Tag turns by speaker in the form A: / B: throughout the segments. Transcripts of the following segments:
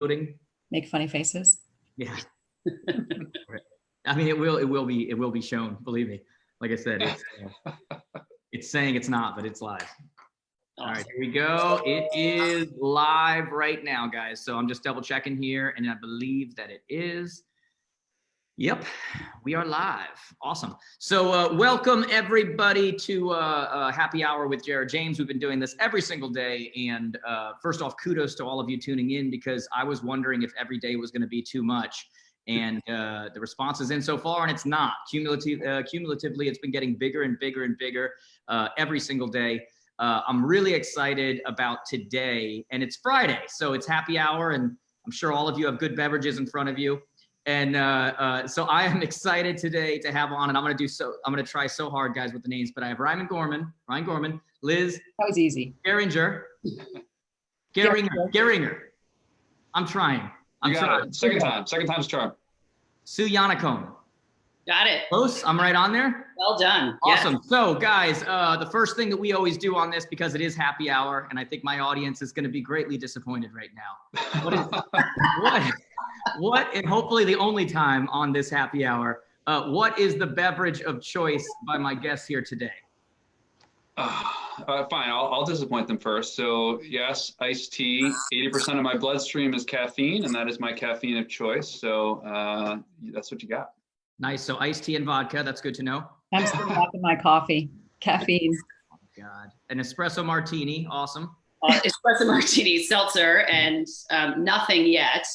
A: voting.
B: Make funny faces.
A: Yeah. I mean, it will be shown. Believe me. Like I said, it's saying it's not, but it's live. All right, here we go. It is live right now, guys. So I'm just double checking here, and I believe that it is. Yep, we are live. Awesome. So welcome everybody to Happy Hour with Jared James. We've been doing this every single day. And first off, kudos to all of you tuning in, because I was wondering if every day was going to be too much. And the response is in so far, and it's not. Cumulatively, it's been getting bigger and bigger and bigger every single day. I'm really excited about today, and it's Friday, so it's happy hour, and I'm sure all of you have good beverages in front of you. And so I am excited today to have on, and I'm going to try so hard, guys, with the names, but I have Ryan Gorman, Liz.
B: That was easy.
A: Gehringer. I'm trying.
C: You got it. Second time's charm.
A: Sue Yannaccone.
D: Got it.
A: Close. I'm right on there.
D: Well done.
A: Awesome.
D: Yes.
A: So guys, the first thing that we always do on this, because it is happy hour, and I think my audience is going to be greatly disappointed right now. What, and hopefully the only time on this happy hour, what is the beverage of choice by my guests here today?
C: Fine, I'll disappoint them first. So yes, iced tea. 80% of my bloodstream is caffeine, and that is my caffeine of choice. So that's what you got.
A: Nice. So iced tea and vodka. That's good to know.
B: I'm still having my coffee. Caffeine.
A: Oh my God. An espresso martini. Awesome.
D: Espresso martini, seltzer, and nothing yet.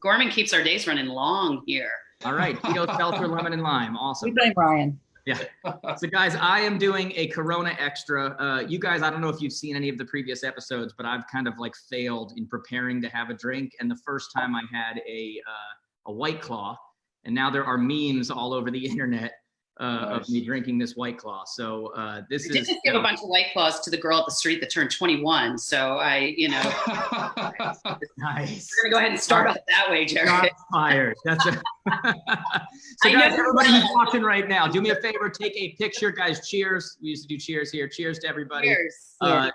D: Gorman keeps our days running long here.
A: All right. Tito, seltzer, lemon, and lime. Awesome.
B: We blame Ryan.
A: Yeah. So guys, I am doing a Corona Extra. You guys, I don't know if you've seen any of the previous episodes, but I've kind of like failed in preparing to have a drink. And the first time I had a White Claw, and now there are memes all over the internet of me drinking this White Claw. So this is. I did just
D: give a bunch of White Claws to the girl at the street that turned 21. So
A: Nice.
D: We're gonna go ahead and start off that way, Jared.
A: Shots fired. That's a. So guys, everybody who's watching right now, do me a favor, take a picture, guys. Cheers. We used to do cheers here. Cheers to everybody.
D: Cheers.
C: There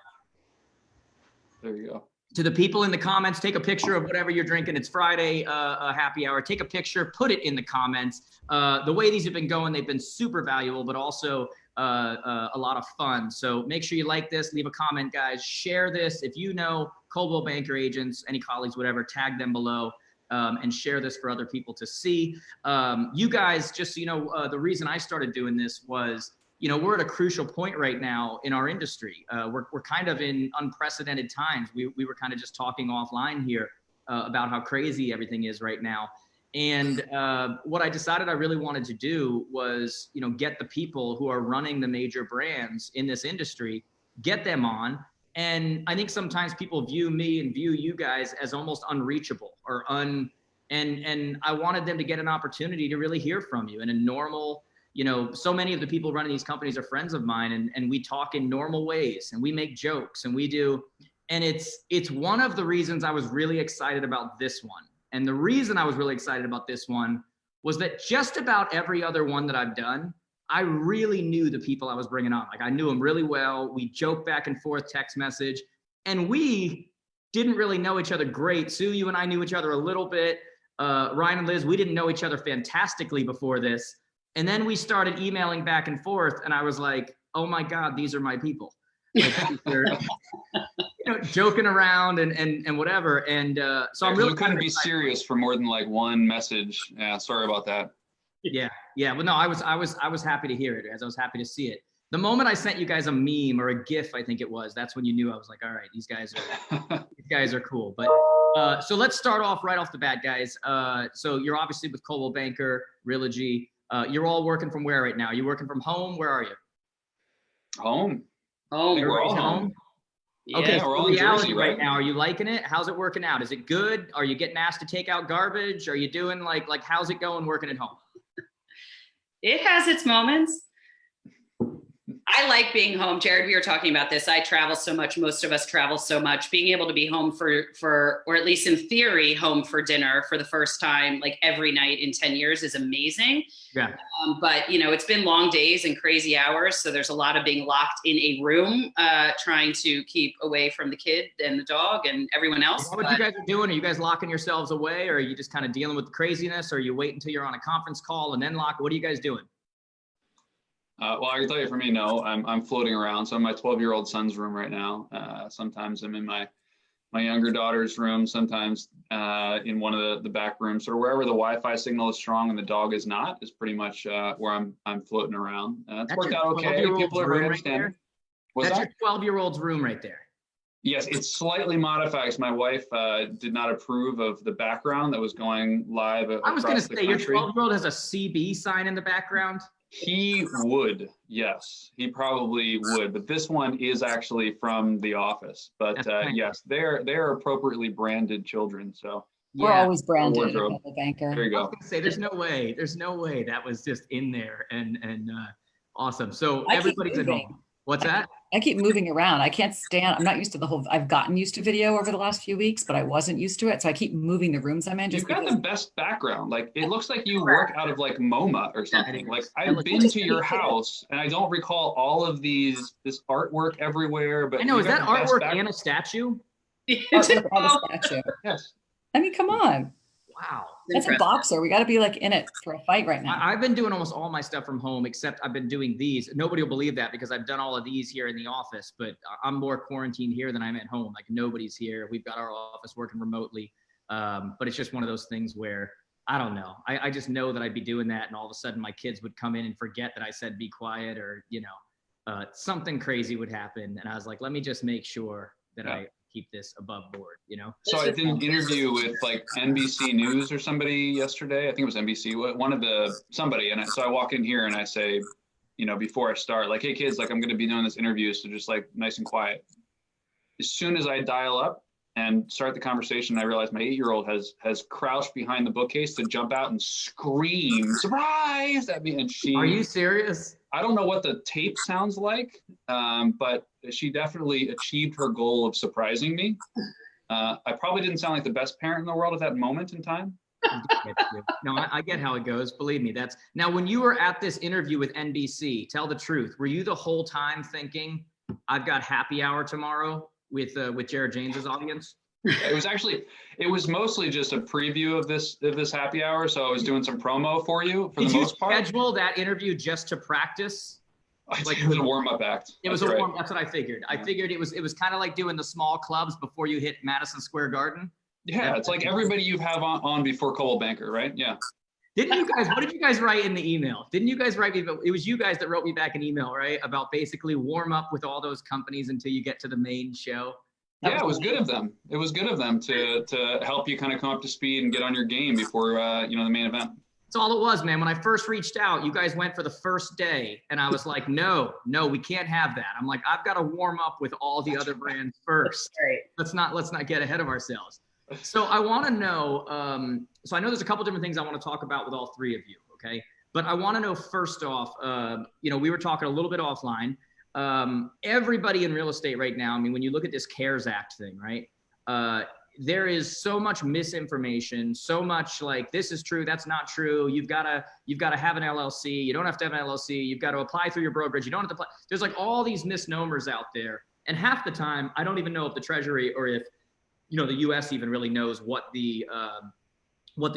C: you go.
A: To the people in the comments, take a picture of whatever you're drinking. It's Friday, happy hour. Take a picture, put it in the comments. The way these have been going, they've been super valuable, but also a lot of fun. So make sure you like this, leave a comment, guys. Share this. If you know Coldwell Banker agents, any colleagues, whatever, tag them below and share this for other people to see. You guys, just so you know, the reason I started doing this was, we're at a crucial point right now in our industry. We're kind of in unprecedented times. We were kind of just talking offline here about how crazy everything is right now. And what I decided I really wanted to do was, get the people who are running the major brands in this industry, get them on. And I think sometimes people view me and view you guys as almost unreachable or and I wanted them to get an opportunity to really hear from you in a normal, so many of the people running these companies are friends of mine, and we talk in normal ways, and we make jokes, and we do. And it's one of the reasons I was really excited about this one. And the reason I was really excited about this one was that just about every other one that I've done, I really knew the people I was bringing on. Like, I knew them really well. We joked back and forth, text message, and we didn't really know each other great. Sue, you and I knew each other a little bit. Ryan and Liz, we didn't know each other fantastically before this. And then we started emailing back and forth, and I was like, oh my God, these are my people. Like, they're, joking around and whatever. And so I'm really
C: you couldn't be serious for more than like one message. Yeah, sorry about that.
A: Yeah. Well, no, I was happy to hear it, as I was happy to see it. The moment I sent you guys a meme or a GIF, I think it was, that's when you knew. I was like, all right, these guys are cool. But so let's start off right off the bat, guys. So you're obviously with Coldwell Banker, Realogy. You're all working from where right now? Are you working from home? Where are you?
C: Home.
A: We're all home.
D: Yeah,
A: okay,
C: we're all
A: so
C: in
A: reality
C: Jersey,
A: right now. Are you liking it? How's it working out? Is it good? Are you getting asked to take out garbage? Are you doing like how's it going working at home?
D: It has its moments. I like being home. Jared, we were talking about this. I travel so much. Most of us travel so much. Being able to be home or at least in theory, home for dinner for the first time, like every night in 10 years is amazing.
A: Yeah.
D: But it's been long days and crazy hours. So there's a lot of being locked in a room, trying to keep away from the kid and the dog and everyone else.
A: What you guys are doing? Are you guys locking yourselves away, or are you just kind of dealing with the craziness, or you wait until you're on a conference call and then lock? What are you guys doing?
C: Well, I can tell you for me, no, I'm floating around. So I'm in my 12-year-old son's room right now. Sometimes I'm in my younger daughter's room, sometimes in one of the back rooms. So wherever the Wi-Fi signal is strong and the dog is not, is pretty much where I'm floating around. It's worked out okay. People are very understanding.
A: That's your 12-year-old's room right there.
C: Yes, it's slightly modified because my wife did not approve of the background that was going live.
A: I was going to say, your 12-year-old has a CB sign in the background.
C: He would, yes, he probably would. But this one is actually from The Office. But yes, they're appropriately branded children. So
B: we're always branded at Coldwell Banker.
C: There you go.
A: I was going to say, there's no way that was just in there and awesome. So everybody's at home. What's that?
B: I keep moving around. I can't stand, I'm not used to I've gotten used to video over the last few weeks, but I wasn't used to it. So I keep moving the rooms I'm in.
C: You've got the best background. Like, it looks like you work out of like MoMA or something. Like, I've been to your house and I don't recall all of this artwork everywhere. But
A: I know, is that artwork and a statue?
B: Artwork and a statue.
C: Yes.
B: I mean, come on.
A: Wow.
B: That's a boxer. We got to be like in it for a fight right now.
A: I've been doing almost all my stuff from home, except I've been doing these. Nobody will believe that because I've done all of these here in the office, but I'm more quarantined here than I'm at home. Like, nobody's here. We've got our office working remotely. But it's just one of those things where, I don't know. I just know that I'd be doing that, and all of a sudden my kids would come in and forget that I said be quiet, or, something crazy would happen. And I was like, let me just make sure that I keep this above board,
C: So I did an interview with like NBC News or somebody yesterday. I think it was NBC, somebody. And so I walk in here and I say, before I start, like, hey kids, like, I'm going to be doing this interview. So just like nice and quiet. As soon as I dial up and start the conversation, I realize my 8-year-old has crouched behind the bookcase to jump out and scream surprise at me. And
A: Are you serious?
C: I don't know what the tape sounds like, but she definitely achieved her goal of surprising me. I probably didn't sound like the best parent in the world at that moment in time.
A: No, I get how it goes. Believe me, now when you were at this interview with NBC, tell the truth. Were you the whole time thinking, I've got happy hour tomorrow with Jared James's audience? It was mostly just a preview of this happy hour. So I was doing some promo for you for the most part. Did you schedule that interview just to practice?
C: Like, it was a warm-up act.
A: It was a warm. That's what I figured. I figured it was kind of like doing the small clubs before you hit Madison Square Garden.
C: Yeah, it's like everybody you have on before Coldwell Banker, right? Yeah.
A: Didn't you guys? What did you guys write in the email? Didn't you guys write me? It was you guys that wrote me back an email, right? About basically warm up with all those companies until you get to the main show.
C: Yeah, it was good of them. It was good of them to help you kind of come up to speed and get on your game before the main event.
A: That's all it was, man. When I first reached out, you guys went for the first day, and I was like, no, we can't have that. I'm like, I've got to warm up with all the other brands first.
D: Right.
A: Let's not get ahead of ourselves. So I want to know. So I know there's a couple different things I want to talk about with all three of you. Okay, but I want to know first off. We were talking a little bit offline. Everybody in real estate right now, I mean, when you look at this CARES Act thing, right? There is so much misinformation, so much like, this is true, that's not true. You've got to have an LLC. You don't have to have an LLC. You've got to apply through your brokerage. You don't have to apply. There's like all these misnomers out there. And half the time, I don't even know if the Treasury or if, the US even really knows what the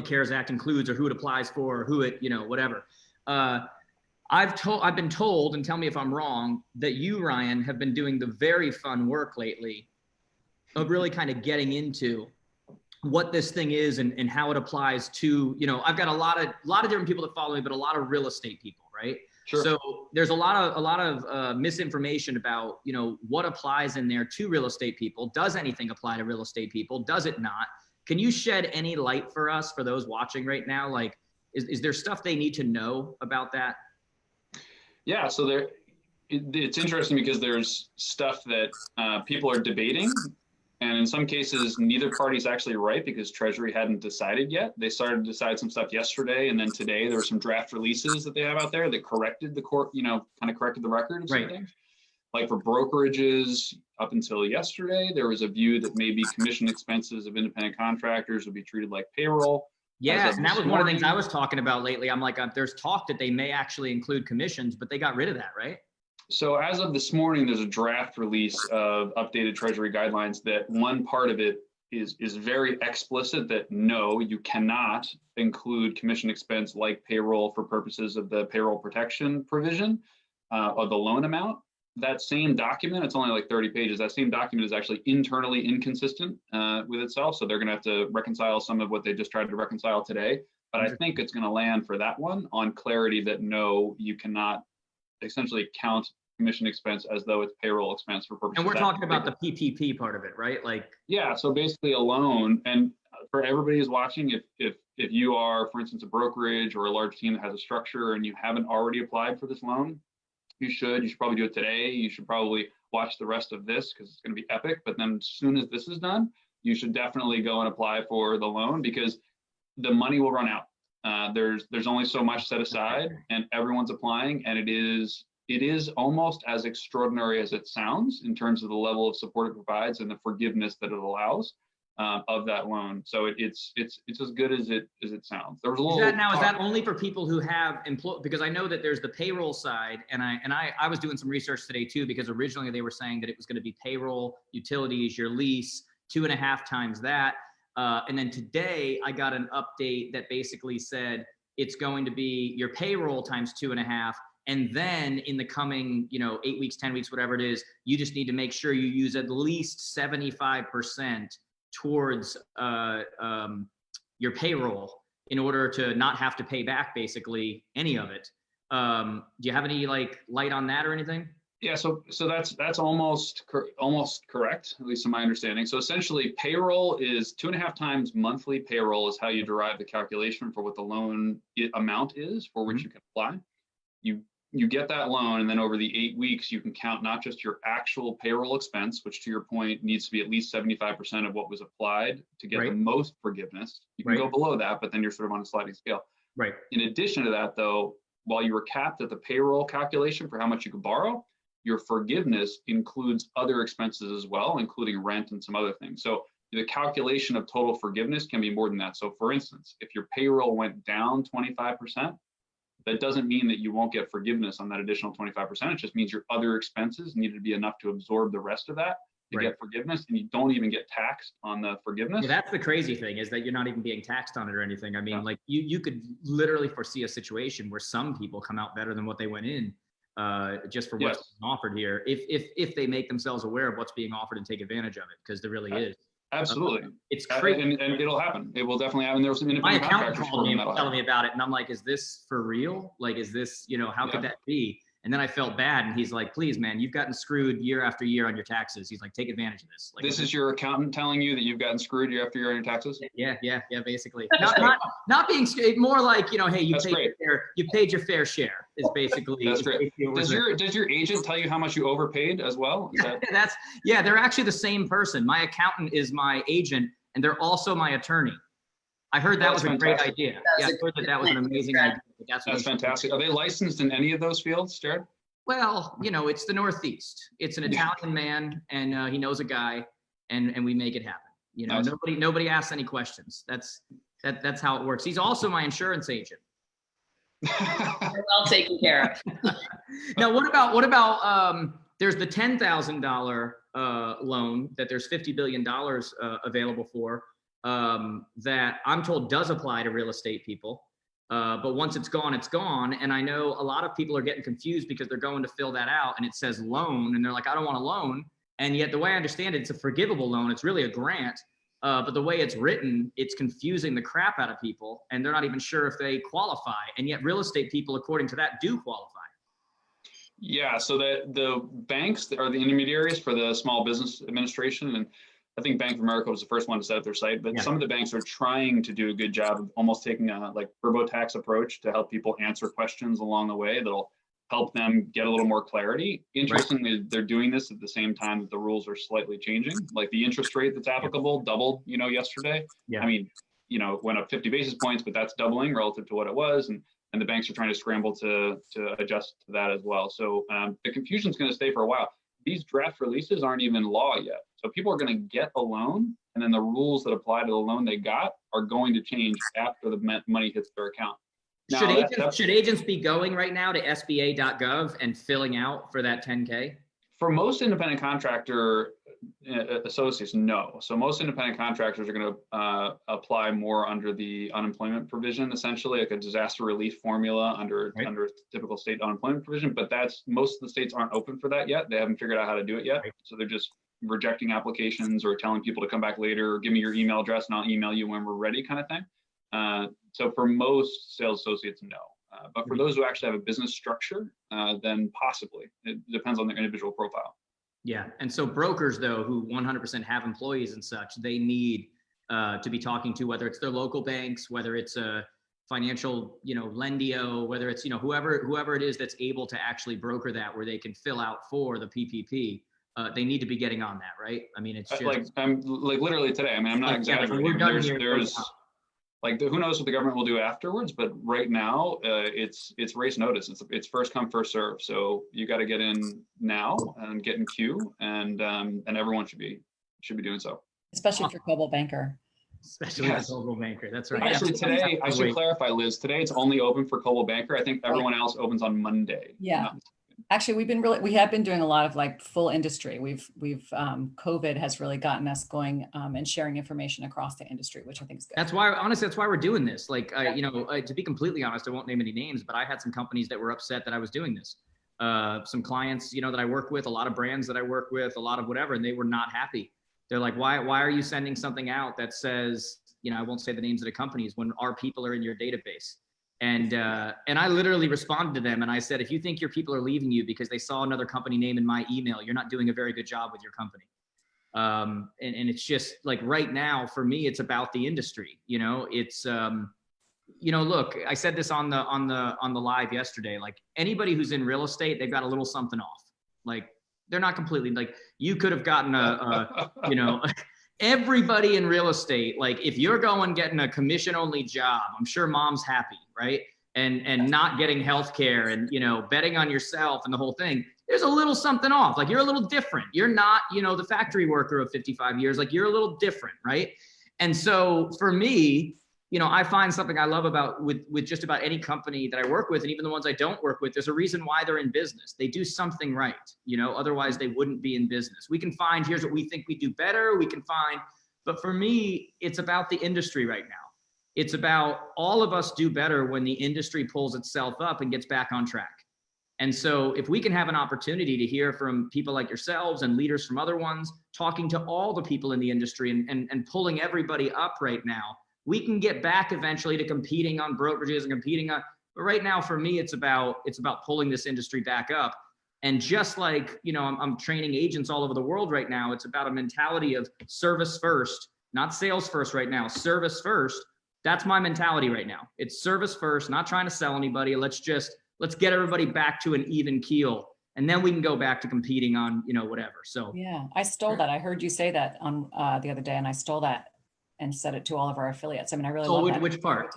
A: CARES Act includes or who it applies for, or who it, whatever. I've been told, and tell me if I'm wrong, that you, Ryan, have been doing the very fun work lately of really kind of getting into what this thing is and how it applies to, I've got a lot of different people that follow me, but a lot of real estate people, right?
C: Sure.
A: So there's a lot of misinformation about, what applies in there to real estate people. Does anything apply to real estate people? Does it not? Can you shed any light for us, for those watching right now? Like, is there stuff they need to know about that?
C: Yeah, so it's interesting because there's stuff that people are debating And in some cases, neither party is actually right because Treasury hadn't decided yet. They started to decide some stuff yesterday, and then today there were some draft releases that they have out there that corrected the court, kind of corrected the record of some things. Like for brokerages, up until yesterday, there was a view that maybe commission expenses of independent contractors would be treated like payroll.
A: Yeah, and that was one of the things I was talking about lately. I'm like, there's talk that they may actually include commissions, but they got rid of that, right?
C: So as of this morning, there's a draft release of updated Treasury guidelines that one part of it is very explicit that no, you cannot include commission expense like payroll for purposes of the payroll protection provision of the loan amount. That same document, it's only like 30 pages, that same document is actually internally inconsistent with itself. So they're going to have to reconcile some of what they just tried to reconcile today. But I think it's going to land for that one on clarity that no, you cannot essentially count commission expense as though it's payroll expense for purposes.
A: And we're talking about the PPP part of it, right? Like,
C: yeah. So basically a loan, and for everybody who's watching, if you are, for instance, a brokerage or a large team that has a structure and you haven't already applied for this loan, you should probably do it today. You should probably watch the rest of this because it's going to be epic. But then as soon as this is done, you should definitely go and apply for the loan because the money will run out. There's only so much set aside, and everyone's applying, and it is almost as extraordinary as it sounds in terms of the level of support it provides and the forgiveness that it allows of that loan. So it's as good as it sounds. There was a little. Is
A: that only for people who have employed? Because I know that there's the payroll side, and I was doing some research today too, because originally they were saying that it was going to be payroll, utilities, your lease, 2.5 times that. And then today I got an update that basically said it's going to be your payroll times 2.5. And then in the coming, 8 weeks, 10 weeks, whatever it is, you just need to make sure you use at least 75% towards your payroll in order to not have to pay back basically any of it. Do you have any light on that or anything?
C: Yeah, so that's almost correct, at least in my understanding. So essentially, payroll is 2.5 times monthly payroll is how you derive the calculation for what the loan amount is for which you can apply. You get that loan, and then over the 8 weeks, you can count not just your actual payroll expense, which to your point needs to be at least 75% of what was applied to get the most forgiveness. You can go below that, but then you're sort of on a sliding scale.
A: Right.
C: In addition to that, though, while you were capped at the payroll calculation for how much you could borrow, your forgiveness includes other expenses as well, including rent and some other things. So the calculation of total forgiveness can be more than that. So for instance, if your payroll went down 25%, that doesn't mean that you won't get forgiveness on that additional 25%. It just means your other expenses needed to be enough to absorb the rest of that to get forgiveness, and you don't even get taxed on the forgiveness.
A: Yeah, that's the crazy thing, is that you're not even being taxed on it or anything. I mean, like you could literally foresee a situation where some people come out better than what they went in just for what's being offered here, if they make themselves aware of what's being offered and take advantage of it, because there really is.
C: Absolutely.
A: It's crazy.
C: And it'll happen. It will definitely happen. There was some independent
A: My accountant
C: contractors
A: called me and telling me about it, and I'm like, is this for real? Like, is this, how could that be? And then I felt bad, and he's like, please, man, you've gotten screwed year after year on your taxes. He's like, take advantage of this. Like,
C: this is your accountant telling you that you've gotten screwed year after year on your taxes?
A: Yeah, basically. Not being more like, hey, you paid your fair share is basically.
C: That's great. Does your agent tell you how much you overpaid as well?
A: They're actually the same person. My accountant is my agent, and they're also my attorney. I heard that was a great idea. I heard that was an amazing idea.
C: That's fantastic. Are they licensed in any of those fields, Jared?
A: Well, it's the Northeast. It's an Italian man, and he knows a guy, and we make it happen. Nobody asks any questions. That's how it works. He's also my insurance agent.
D: Well taken care of.
A: Now, what about there's the $10,000 loan that there's $50 billion available for. That I'm told does apply to real estate people. But once it's gone, it's gone. And I know a lot of people are getting confused because they're going to fill that out and it says loan, and they're like, I don't want a loan. And yet the way I understand it, it's a forgivable loan. It's really a grant. But the way it's written, it's confusing the crap out of people, and they're not even sure if they qualify. And yet real estate people, according to that, do qualify.
C: Yeah, so the banks are the intermediaries for the Small Business Administration, and I think Bank of America was the first one to set up their site, but some of the banks are trying to do a good job of almost taking a TurboTax approach to help people answer questions along the way that'll help them get a little more clarity. Interestingly, they're doing this at the same time that the rules are slightly changing. Like the interest rate that's applicable doubled, yesterday.
A: Yeah.
C: I mean, went up 50 basis points, but that's doubling relative to what it was. And the banks are trying to scramble to adjust to that as well. So the confusion is going to stay for a while. These draft releases aren't even law yet. So people are going to get a loan, and then the rules that apply to the loan they got are going to change after the money hits their account. Now,
A: should agents be going right now to SBA.gov and filling out for that 10K?
C: For most independent contractor associates, no. So most independent contractors are going to apply more under the unemployment provision, essentially like a disaster relief formula under typical state unemployment provision. But most of the states aren't open for that yet. They haven't figured out how to do it yet. Right. So they're just rejecting applications or telling people to come back later, or give me your email address and I'll email you when we're ready, kind of thing. So for most sales associates, no. But for those who actually have a business structure, then possibly. It depends on their individual profile.
A: Yeah, and so brokers, though, who 100% have employees and such, they need to be talking to, whether it's their local banks, whether it's a financial, Lendio, whether it's, whoever it is that's able to actually broker that, where they can fill out for the PPP. They need to be getting on that, right? I mean, it's just
C: I'm literally today. I mean, I'm not exaggerating.
A: We're done here.
C: There's who knows what the government will do afterwards, but right now it's race notice. It's first come, first serve. So you got to get in now and get in queue, and everyone should be doing so.
B: Especially for Coldwell Banker.
A: Especially for Coldwell Banker. That's right.
C: Actually, today I should clarify, Liz. Today it's only open for Coldwell Banker. I think everyone else opens on Monday.
B: Yeah. Actually, we have been doing a lot of full industry. We've COVID has really gotten us going and sharing information across the industry, which I think is good.
A: That's why we're doing this. To be completely honest, I won't name any names, but I had some companies that were upset that I was doing this. Some clients, that I work with, a lot of brands that I work with, a lot of whatever, and they were not happy. They're like, why are you sending something out that says, I won't say the names of the companies, when our people are in your database? And I literally responded to them and I said, if you think your people are leaving you because they saw another company name in my email, you're not doing a very good job with your company. And it's just like right now for me, it's about the industry. It's look, I said this on the live yesterday. Like anybody who's in real estate, they've got a little something off. Like they're not completely you could have gotten everybody in real estate, like if you're getting a commission only job, I'm sure mom's happy, right? And not getting healthcare and, betting on yourself and the whole thing, there's a little something off. Like you're a little different. You're not, the factory worker of 55 years, like you're a little different, right? And so for me, I find something I love about with just about any company that I work with, and even the ones I don't work with, there's a reason why they're in business. They do something right, otherwise they wouldn't be in business. We can find, here's what we think we do better. But for me, it's about the industry right now. It's about all of us do better when the industry pulls itself up and gets back on track. And so if we can have an opportunity to hear from people like yourselves and leaders from other ones, talking to all the people in the industry and pulling everybody up right now, we can get back eventually to competing on brokerages and but right now for me, it's about pulling this industry back up. And just like, I'm training agents all over the world right now, it's about a mentality of service first, not sales first right now, service first. That's my mentality right now. It's service first, not trying to sell anybody. Let's get everybody back to an even keel. And then we can go back to competing on, whatever. So
B: yeah, I stole that. I heard you say that on the other day, and I stole that and said it to all of our affiliates. I mean, I really love that.
A: Which part?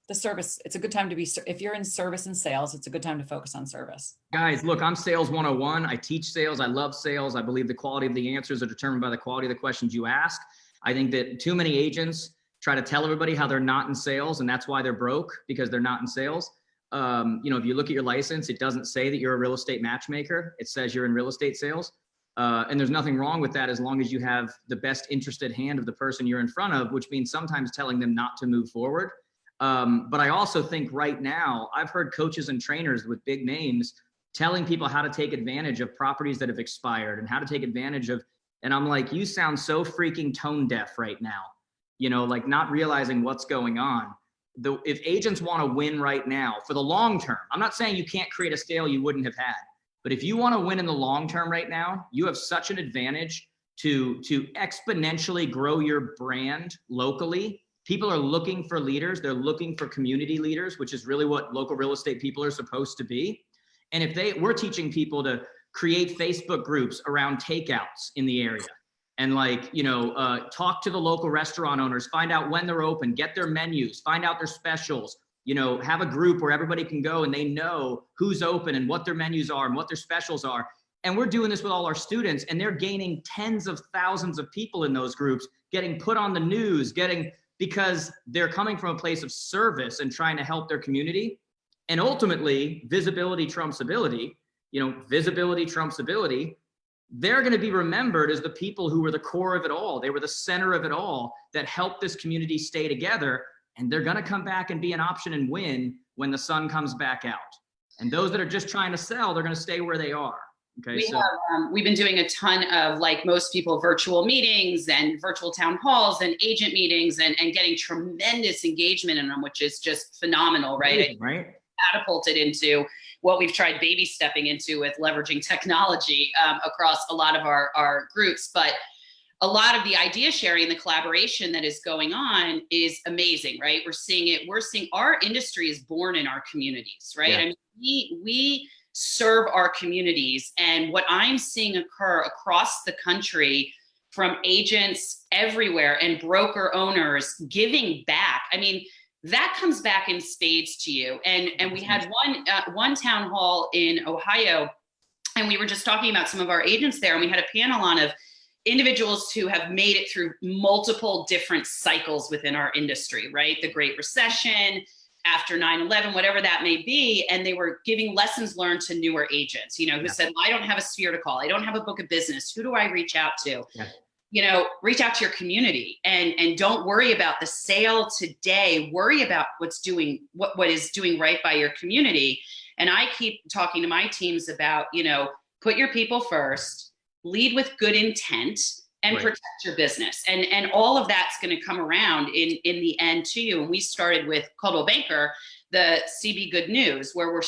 B: The service. It's a good time to be, if you're in service and sales, it's a good time to focus on service.
A: Guys, look, I'm sales 101. I teach sales. I love sales. I believe the quality of the answers are determined by the quality of the questions you ask. I think that too many agents try to tell everybody how they're not in sales, and that's why they're broke, because they're not in sales. If you look at your license, it doesn't say that you're a real estate matchmaker. It says you're in real estate sales. And there's nothing wrong with that as long as you have the best interested hand of the person you're in front of, which means sometimes telling them not to move forward. But I also think right now, I've heard coaches and trainers with big names telling people how to take advantage of properties that have expired and how to take advantage of, and I'm like, you sound so freaking tone deaf right now, not realizing what's going on. If agents want to win right now for the long term, I'm not saying you can't create a sale you wouldn't have had. But if you want to win in the long term right now, you have such an advantage to exponentially grow your brand locally. People are looking for leaders. They're looking for community leaders, which is really what local real estate people are supposed to be. And if we're teaching people to create Facebook groups around takeouts in the area, and like, talk to the local restaurant owners, find out when they're open, get their menus, find out their specials, have a group where everybody can go and they know who's open and what their menus are and what their specials are. And we're doing this with all our students, and they're gaining tens of thousands of people in those groups, getting put on the news, because they're coming from a place of service and trying to help their community. And ultimately, visibility trumps ability, visibility trumps ability. They're going to be remembered as the people who were the core of it all. They were the center of it all that helped this community stay together. And they're going to come back and be an option and win when the sun comes back out. And those that are just trying to sell, they're going to stay where they are. Okay.
D: We've been doing a ton of, like most people, virtual meetings and virtual town halls and agent meetings and getting tremendous engagement in them, which is just phenomenal, right?
A: Right.
D: Catapulted into what we've tried baby stepping into with leveraging technology across a lot of our groups. But a lot of the idea sharing, the collaboration that is going on is amazing, right? We're seeing our industry is born in our communities, right? Yeah. I mean, we serve our communities, and what I'm seeing occur across the country from agents everywhere and broker owners giving back. I mean, that comes back in spades to you. And we had one town hall in Ohio, and we were just talking about some of our agents there, and we had a panel on of individuals who have made it through multiple different cycles within our industry, right? The Great Recession, after 9/11, whatever that may be. And they were giving lessons learned to newer agents, who said, I don't have a sphere to call. I don't have a book of business. Who do I reach out to? Yeah. Reach out to your community and don't worry about the sale today. Worry about what is doing right by your community. And I keep talking to my teams about, put your people first, lead with good intent, and protect your business. And all of that's going to come around in the end to you. And we started with Coldwell Banker, the CB Good News, where we're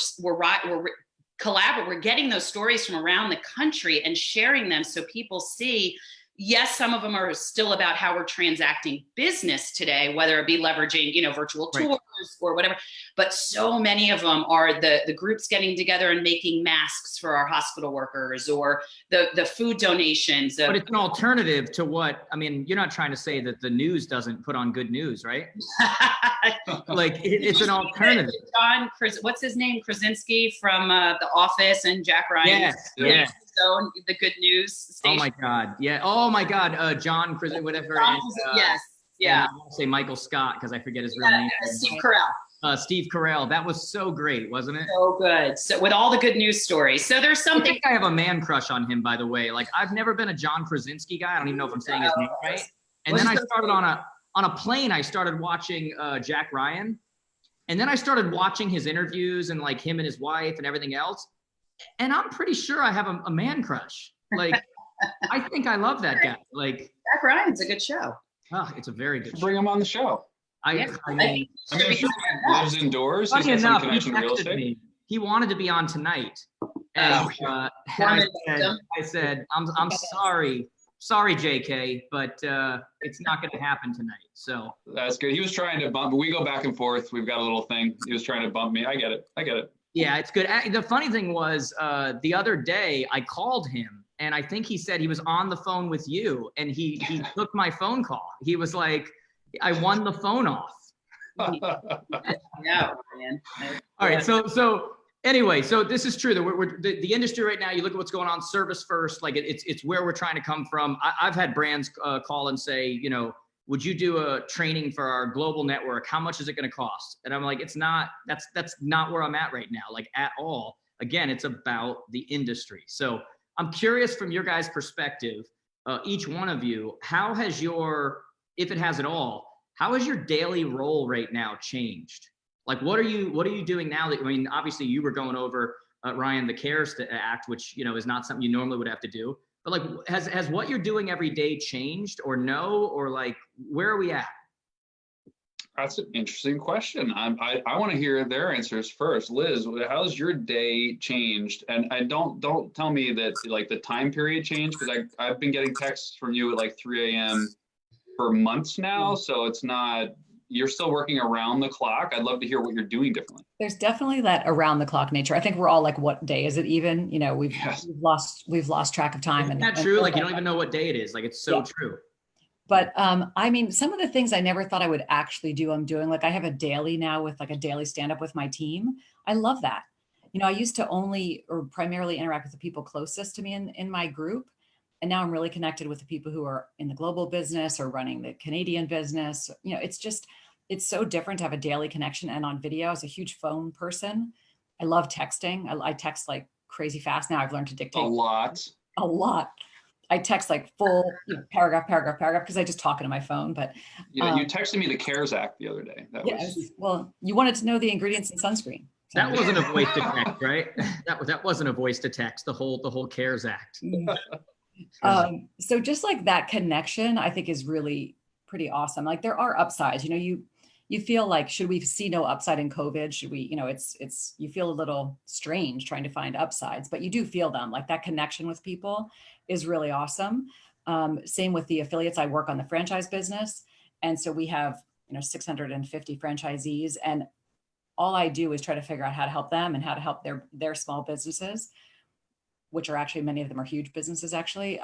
D: getting those stories from around the country and sharing them so people see, yes, some of them are still about how we're transacting business today, whether it be leveraging, virtual tours or whatever. But so many of them are the groups getting together and making masks for our hospital workers, or the food donations.
A: But it's an alternative to you're not trying to say that the news doesn't put on good news, right? It's an alternative.
D: What's his name? Krasinski from The Office and Jack Ryan.
A: Yes.
D: So the good news station.
A: Oh my God. Yeah. Oh my God. John Krasinski, whatever.
D: Yes. Yeah.
A: I want to say Michael Scott because I forget his real name.
D: Steve Carell.
A: Steve Carell. That was so great, wasn't it?
D: So good. So with all the good news stories. So there's something.
A: I think I have a man crush on him, by the way. Like, I've never been a John Krasinski guy. I don't even know if I'm saying his name right. And then I started on a plane. I started watching Jack Ryan, and then I started watching his interviews and like him and his wife and everything else. And I'm pretty sure I have a man crush. Like, I think I love that guy. Like,
D: Jack Ryan's a good show.
A: Oh, it's a very good show.
C: Bring him on the show.
A: I mean,
C: he lives indoors. He's got some connection to real estate.
A: He wanted to be on tonight. And I said, I'm sorry, JK, but it's not going to happen tonight. So
C: that's good. He was trying to bump, but we go back and forth. We've got a little thing. He was trying to bump me. I get it.
A: Yeah, it's good. The funny thing was, the other day I called him, and I think he said he was on the phone with you, and he took my phone call. He was like, I won the phone off.
D: Yeah, man.
A: All right. So anyway, so this is true. The industry right now, you look at what's going on, service first, like it's where we're trying to come from. I've had brands call and say, would you do a training for our global network? How much is it going to cost? And I'm like, that's not where I'm at right now, like at all. Again, it's about the industry. So I'm curious from your guys' perspective, each one of you, how has if it has at all, how has your daily role right now changed? Like, what are you doing now that, obviously you were going over, Ryan, the CARES Act, which, is not something you normally would have to do. But like, has what you're doing every day changed, or no, or like, where are we at?
C: That's an interesting question. I want to hear their answers first. Liz, how's your day changed? And I don't tell me that like the time period changed, because I've been getting texts from you at like 3 a.m. for months now. So it's not you're still working around the clock. I'd love to hear what you're doing differently.
B: There's definitely that around the clock nature. I think we're all like, what day is it even? You know, we've lost track of time.
A: Isn't that true? Like you don't even know what day it is. Like it's so true.
B: But I mean, some of the things I never thought I would actually do, I'm doing. Like I have a daily now with like a daily stand up with my team. I love that. You know, I used to only or primarily interact with the people closest to me in my group. And now I'm really connected with the people who are in the global business or running the Canadian business. You know, it's so different to have a daily connection. And on video, as a huge phone person, I love texting. I text like crazy fast now. I've learned to dictate
C: A lot.
B: I text like full paragraph, because I just talk into my phone. But
C: yeah, you texted me the CARES Act the other day.
B: Well, you wanted to know the ingredients in sunscreen. So.
A: That wasn't a voice to text, right? That wasn't a voice to text. The whole CARES Act.
B: So just like that connection, I think is really pretty awesome. Like there are upsides. You know, you feel like, should we see no upside in COVID? Should we? You know, it's you feel a little strange trying to find upsides, but you do feel them. Like that connection with people is really awesome. Same with the affiliates. I work on the franchise business. And so we have, 650 franchisees, and all I do is try to figure out how to help them and how to help their small businesses, which are actually, many of them are huge businesses actually.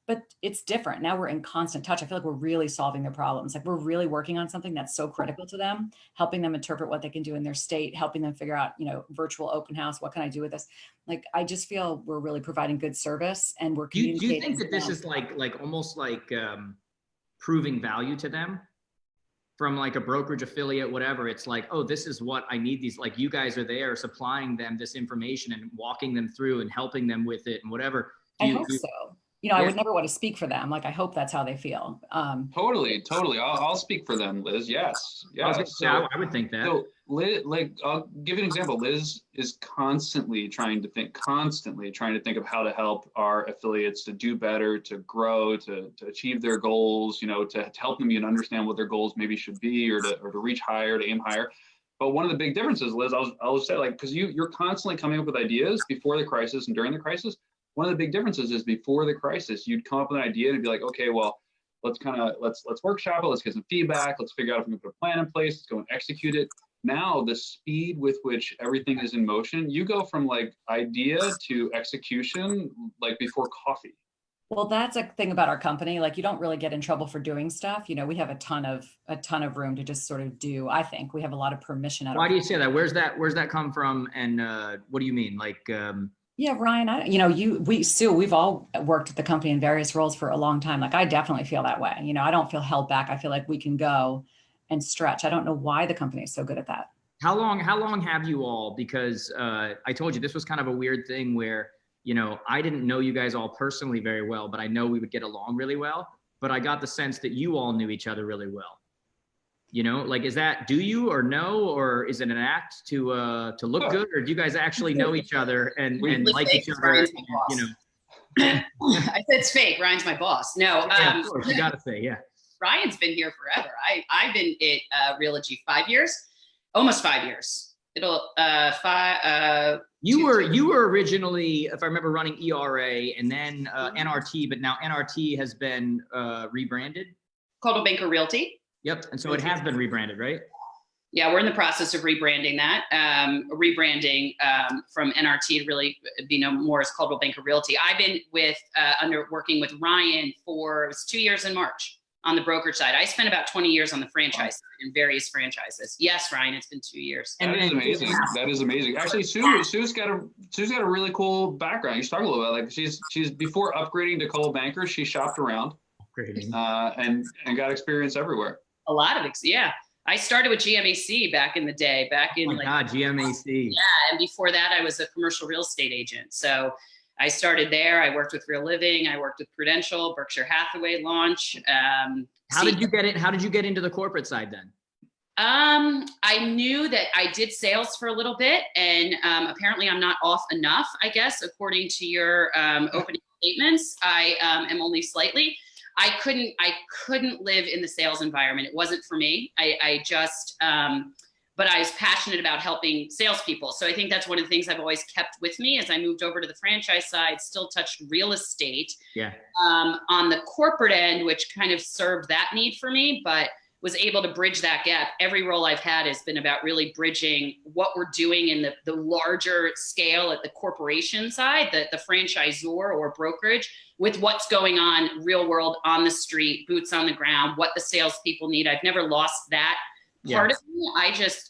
B: But it's different. Now we're in constant touch. I feel like we're really solving their problems. Like we're really working on something that's so critical to them, helping them interpret what they can do in their state, helping them figure out, virtual open house. What can I do with this? Like, I just feel we're really providing good service, and we're communicating.
A: Do you think that this is like almost like proving value to them? From like a brokerage affiliate, whatever, it's like, oh, this is what I need. These, like, you guys are there supplying them this information and walking them through and helping them with it and whatever.
B: I hope so. I would never want to speak for them. Like, I hope that's how they feel.
C: Totally. I'll speak for them, Liz. Yes.
A: I would think that.
C: So Liz, I'll give you an example. Liz is constantly trying to think of how to help our affiliates to do better, to grow, to achieve their goals, to help them even understand what their goals maybe should be, or to reach higher, to aim higher. But one of the big differences, Liz, I'll say, like, because you're constantly coming up with ideas before the crisis and during the crisis. One of the big differences is before the crisis, you'd come up with an idea and be like, okay, well, let's workshop it. Let's get some feedback. Let's figure out if we can put a plan in place. Let's go and execute it. Now, the speed with which everything is in motion, you go from like idea to execution, like before coffee.
B: Well, that's a thing about our company. Like, you don't really get in trouble for doing stuff. We have a ton of room to just sort of do. I think we have a lot of permission.
A: Why do you say that? Where's that come from? And what do you mean? Like,
B: yeah, Ryan, we've all worked at the company in various roles for a long time. Like, I definitely feel that way. I don't feel held back. I feel like we can go and stretch. I don't know why the company is so good at that.
A: How long have you all? Because I told you this was kind of a weird thing where, I didn't know you guys all personally very well, but I know we would get along really well. But I got the sense that you all knew each other really well. Like, is that, do you or no, or is it an act to look good, or do you guys actually know each other and like each other?
D: I said it's fake. Ryan's my boss. No,
A: yeah, of course, you gotta say, yeah.
D: Ryan's been here forever. I've been at Realogy 5 years, almost 5 years. It'll
A: You were originally, if I remember, running ERA and then NRT, but now NRT has been rebranded.
D: Coldwell Banker Realty.
A: Yep, and so it has been rebranded, right?
D: Yeah, we're in the process of rebranding that. From NRT to really be known more as Coldwell Banker Realty. I've been working with Ryan for, it was 2 years in March on the brokerage side. I spent about 20 years on the franchise side in various franchises. Yes, Ryan, it's been 2 years.
C: That is amazing. That is amazing. Actually, Sue's got a really cool background. You should talk a little bit. Like, she's before upgrading to Coldwell Banker, she shopped around and got experience everywhere.
D: A lot of yeah. I started with GMAC back in the day,
A: GMAC.
D: Yeah, and before that, I was a commercial real estate agent. So I started there. I worked with Real Living. I worked with Prudential, Berkshire Hathaway launch.
A: How did you get it? How did you get into the corporate side then?
D: I knew that I did sales for a little bit, and apparently I'm not off enough, I guess, according to your opening statements. I am only slightly. I couldn't live in the sales environment. It wasn't for me. But I was passionate about helping salespeople. So I think that's one of the things I've always kept with me as I moved over to the franchise side, still touched real estate on the corporate end, which kind of served that need for me. But was able to bridge that gap. Every role I've had has been about really bridging what we're doing in the larger scale at the corporation side, the franchisor or brokerage, with what's going on real world on the street, boots on the ground, what the salespeople need. I've never lost that part of me.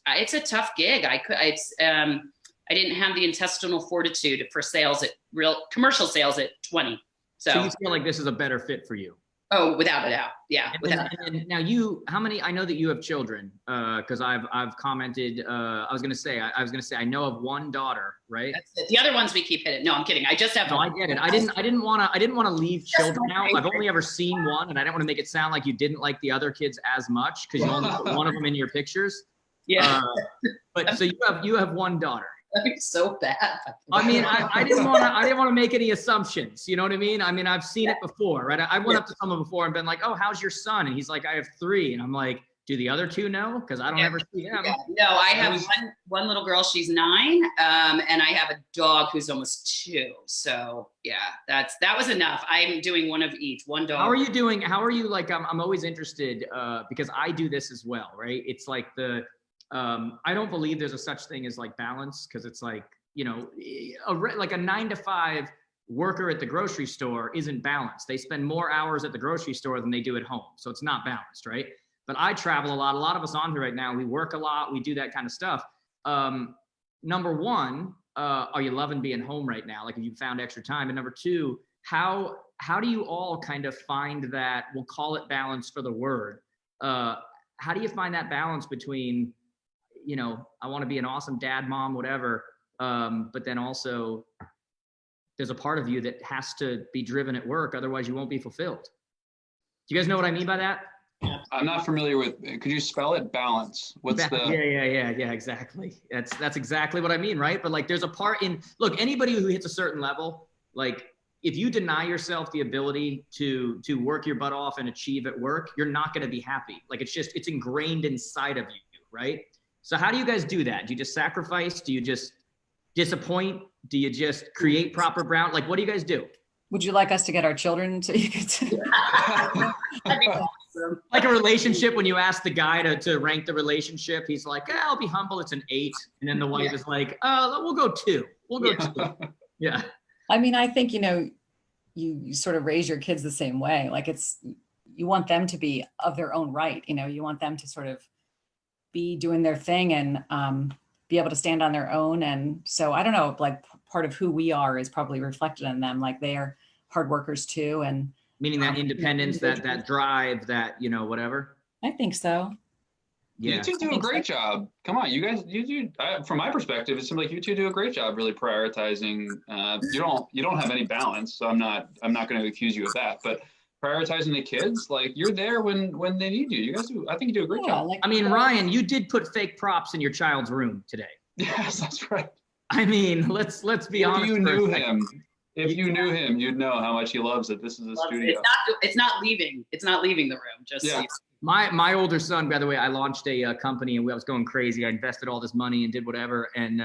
D: It's a tough gig. I didn't have the intestinal fortitude for sales at real commercial sales at 20.
A: So you feel like this is a better fit for you?
D: Oh, without a doubt. Yeah.
A: And now how many, I know that you have children, cause I've commented, I was going to say, I know of one daughter, right?
D: That's it. The other ones we keep hitting. No, I'm kidding. I just have
A: one.
D: I
A: get it. I didn't want to leave children out. I've only ever seen one, and I didn't want to make it sound like you didn't like the other kids as much, cause you only put one of them in your pictures.
D: Yeah.
A: But so you have one daughter.
D: That'd be so bad.
A: I mean, I didn't want to make any assumptions. You know what I mean? I mean, I've seen it before, right? I went up to someone before and been like, "Oh, how's your son?" And he's like, "I have 3." And I'm like, "Do the other 2 know? Because I don't ever see them."
D: Yeah. No, I have one little girl. She's 9, and I have a dog who's almost 2. So yeah, that was enough. I'm doing one of each. One dog.
A: How are you doing? How are you? Like, I'm always interested because I do this as well, right? It's like I don't believe there's a such thing as like balance, because it's like, you know, like a 9 to 5 worker at the grocery store isn't balanced. They spend more hours at the grocery store than they do at home. So it's not balanced, right? But I travel a lot. A lot of us on here right now, we work a lot. We do that kind of stuff. Number one, are you loving being home right now? Like, if you found extra time? And number 2, how do you all kind of find that, we'll call it balance for the word. How do you find that balance between, you know, I want to be an awesome dad, mom, whatever. But then also there's a part of you that has to be driven at work. Otherwise you won't be fulfilled. Do you guys know what I mean by that?
C: I'm not familiar with, could you spell it? Balance. What's the?
A: Yeah, exactly. That's exactly what I mean. Right. But like, there's a part in, look, anybody who hits a certain level, like if you deny yourself the ability to work your butt off and achieve at work, you're not going to be happy. Like, it's ingrained inside of you. Right. So how do you guys do that? Do you just sacrifice? Do you just disappoint? Do you just create proper like, what do you guys do?
B: Would you like us to get our children so you could?
D: That'd be awesome.
A: Like a relationship, when you ask the guy to rank the relationship, he's like, I'll be humble, it's an 8. And then the wife is like, we'll go 2. We'll go 2. Yeah.
B: I mean, I think, you know, you sort of raise your kids the same way. Like, you want them to be of their own right. You know, you want them to sort of be doing their thing and be able to stand on their own. And so I don't know, like, part of who we are is probably reflected in them. Like, they are hard workers too. And
A: meaning that independence, that drive, that, you know, whatever.
B: I think so.
C: Yeah. You two do a great job. Come on, you guys, from my perspective, it seems like you two do a great job really prioritizing. You don't have any balance, so I'm not going to accuse you of that, but prioritizing the kids, like, you're there when they need you. You guys do, I think you do a great job.
B: Like,
A: I mean, Ryan, you did put fake props in your child's room today.
C: Yes, that's right.
A: I mean, let's be honest.
C: If you knew him, you'd know how much he loves it. This is a studio.
D: It's not leaving the room. Just
C: yeah.
A: My older son, by the way, I launched a company and I was going crazy. I invested all this money and did whatever. And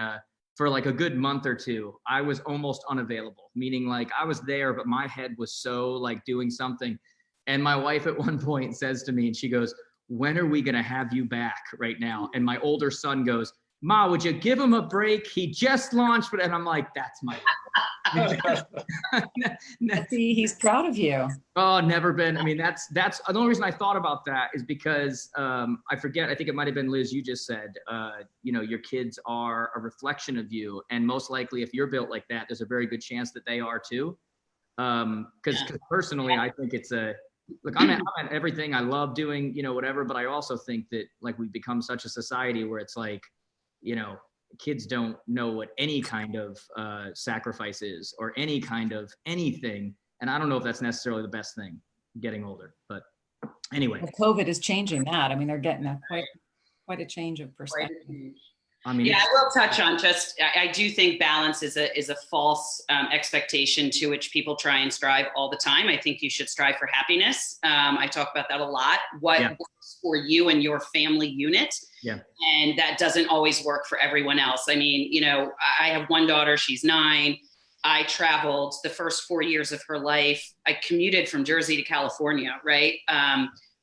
A: for like a good month or 2, I was almost unavailable, meaning like I was there, but my head was so like doing something. And my wife at one point says to me, and she goes, "When are we going to have you back right now?" And my older son goes, "Ma, would you give him a break? He just launched." And I'm like, that's my.
B: See, he's proud of you.
A: Oh, never been. I mean, that's the only reason I thought about that is because I forget. I think it might have been Liz. You just said, you know, your kids are a reflection of you, and most likely, if you're built like that, there's a very good chance that they are too. Because personally, I think it's look. I'm at everything. I love doing, you know, whatever. But I also think that like we've become such a society where it's like, you know, kids don't know what any kind of sacrifice is or any kind of anything. And I don't know if that's necessarily the best thing getting older, but anyway.
B: Well, COVID is changing that. I mean, they're getting quite a change of perspective.
A: I mean,
D: yeah, I will touch on I do think balance is a false expectation to which people try and strive all the time. I think you should strive for happiness. I talk about that a lot. What works for you and your family unit.
A: Yeah.
D: And that doesn't always work for everyone else. I mean, you know, I have one daughter, she's 9. I traveled the first 4 years of her life. I commuted from Jersey to California, right?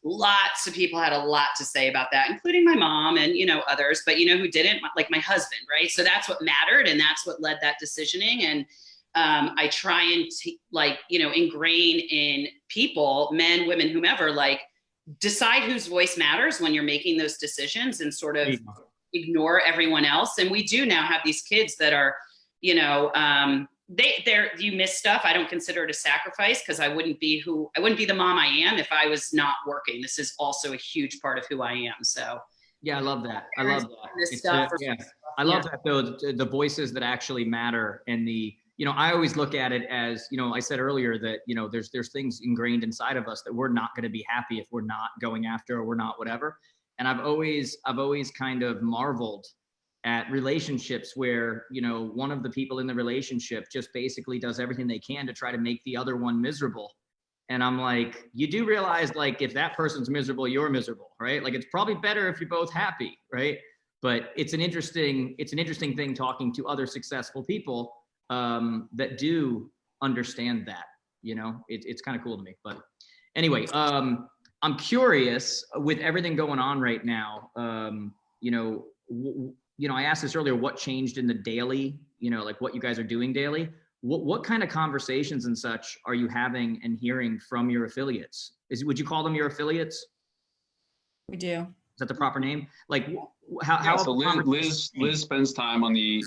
D: lots of people had a lot to say about that, including my mom and, others, but who didn't, like my husband, right? So that's what mattered. And that's what led that decisioning. And I try and ingrain in people, men, women, whomever, like decide whose voice matters when you're making those decisions and sort of ignore everyone else. And we do now have these kids that are, you miss stuff. I don't consider it a sacrifice because I wouldn't be the mom I am if I was not working. This is also a huge part of who I am. So
A: yeah, I love that. I love that. I love that though, the voices that actually matter and I always look at it as, I said earlier that, there's things ingrained inside of us that we're not going to be happy if we're not going after or we're not whatever. And I've always kind of marveled at relationships where, one of the people in the relationship just basically does everything they can to try to make the other one miserable. And I'm like, you do realize like if that person's miserable, you're miserable, right? Like it's probably better if you're both happy, right? But it's an interesting thing talking to other successful people that do understand that, it's kind of cool to me. But anyway, I'm curious with everything going on right now, I asked this earlier, what changed in the daily, like what you guys are doing daily, what kind of conversations and such are you having and hearing from your affiliates? Would you call them your affiliates?
B: We do.
A: Is that the proper name? Like how
C: so Liz spends time on the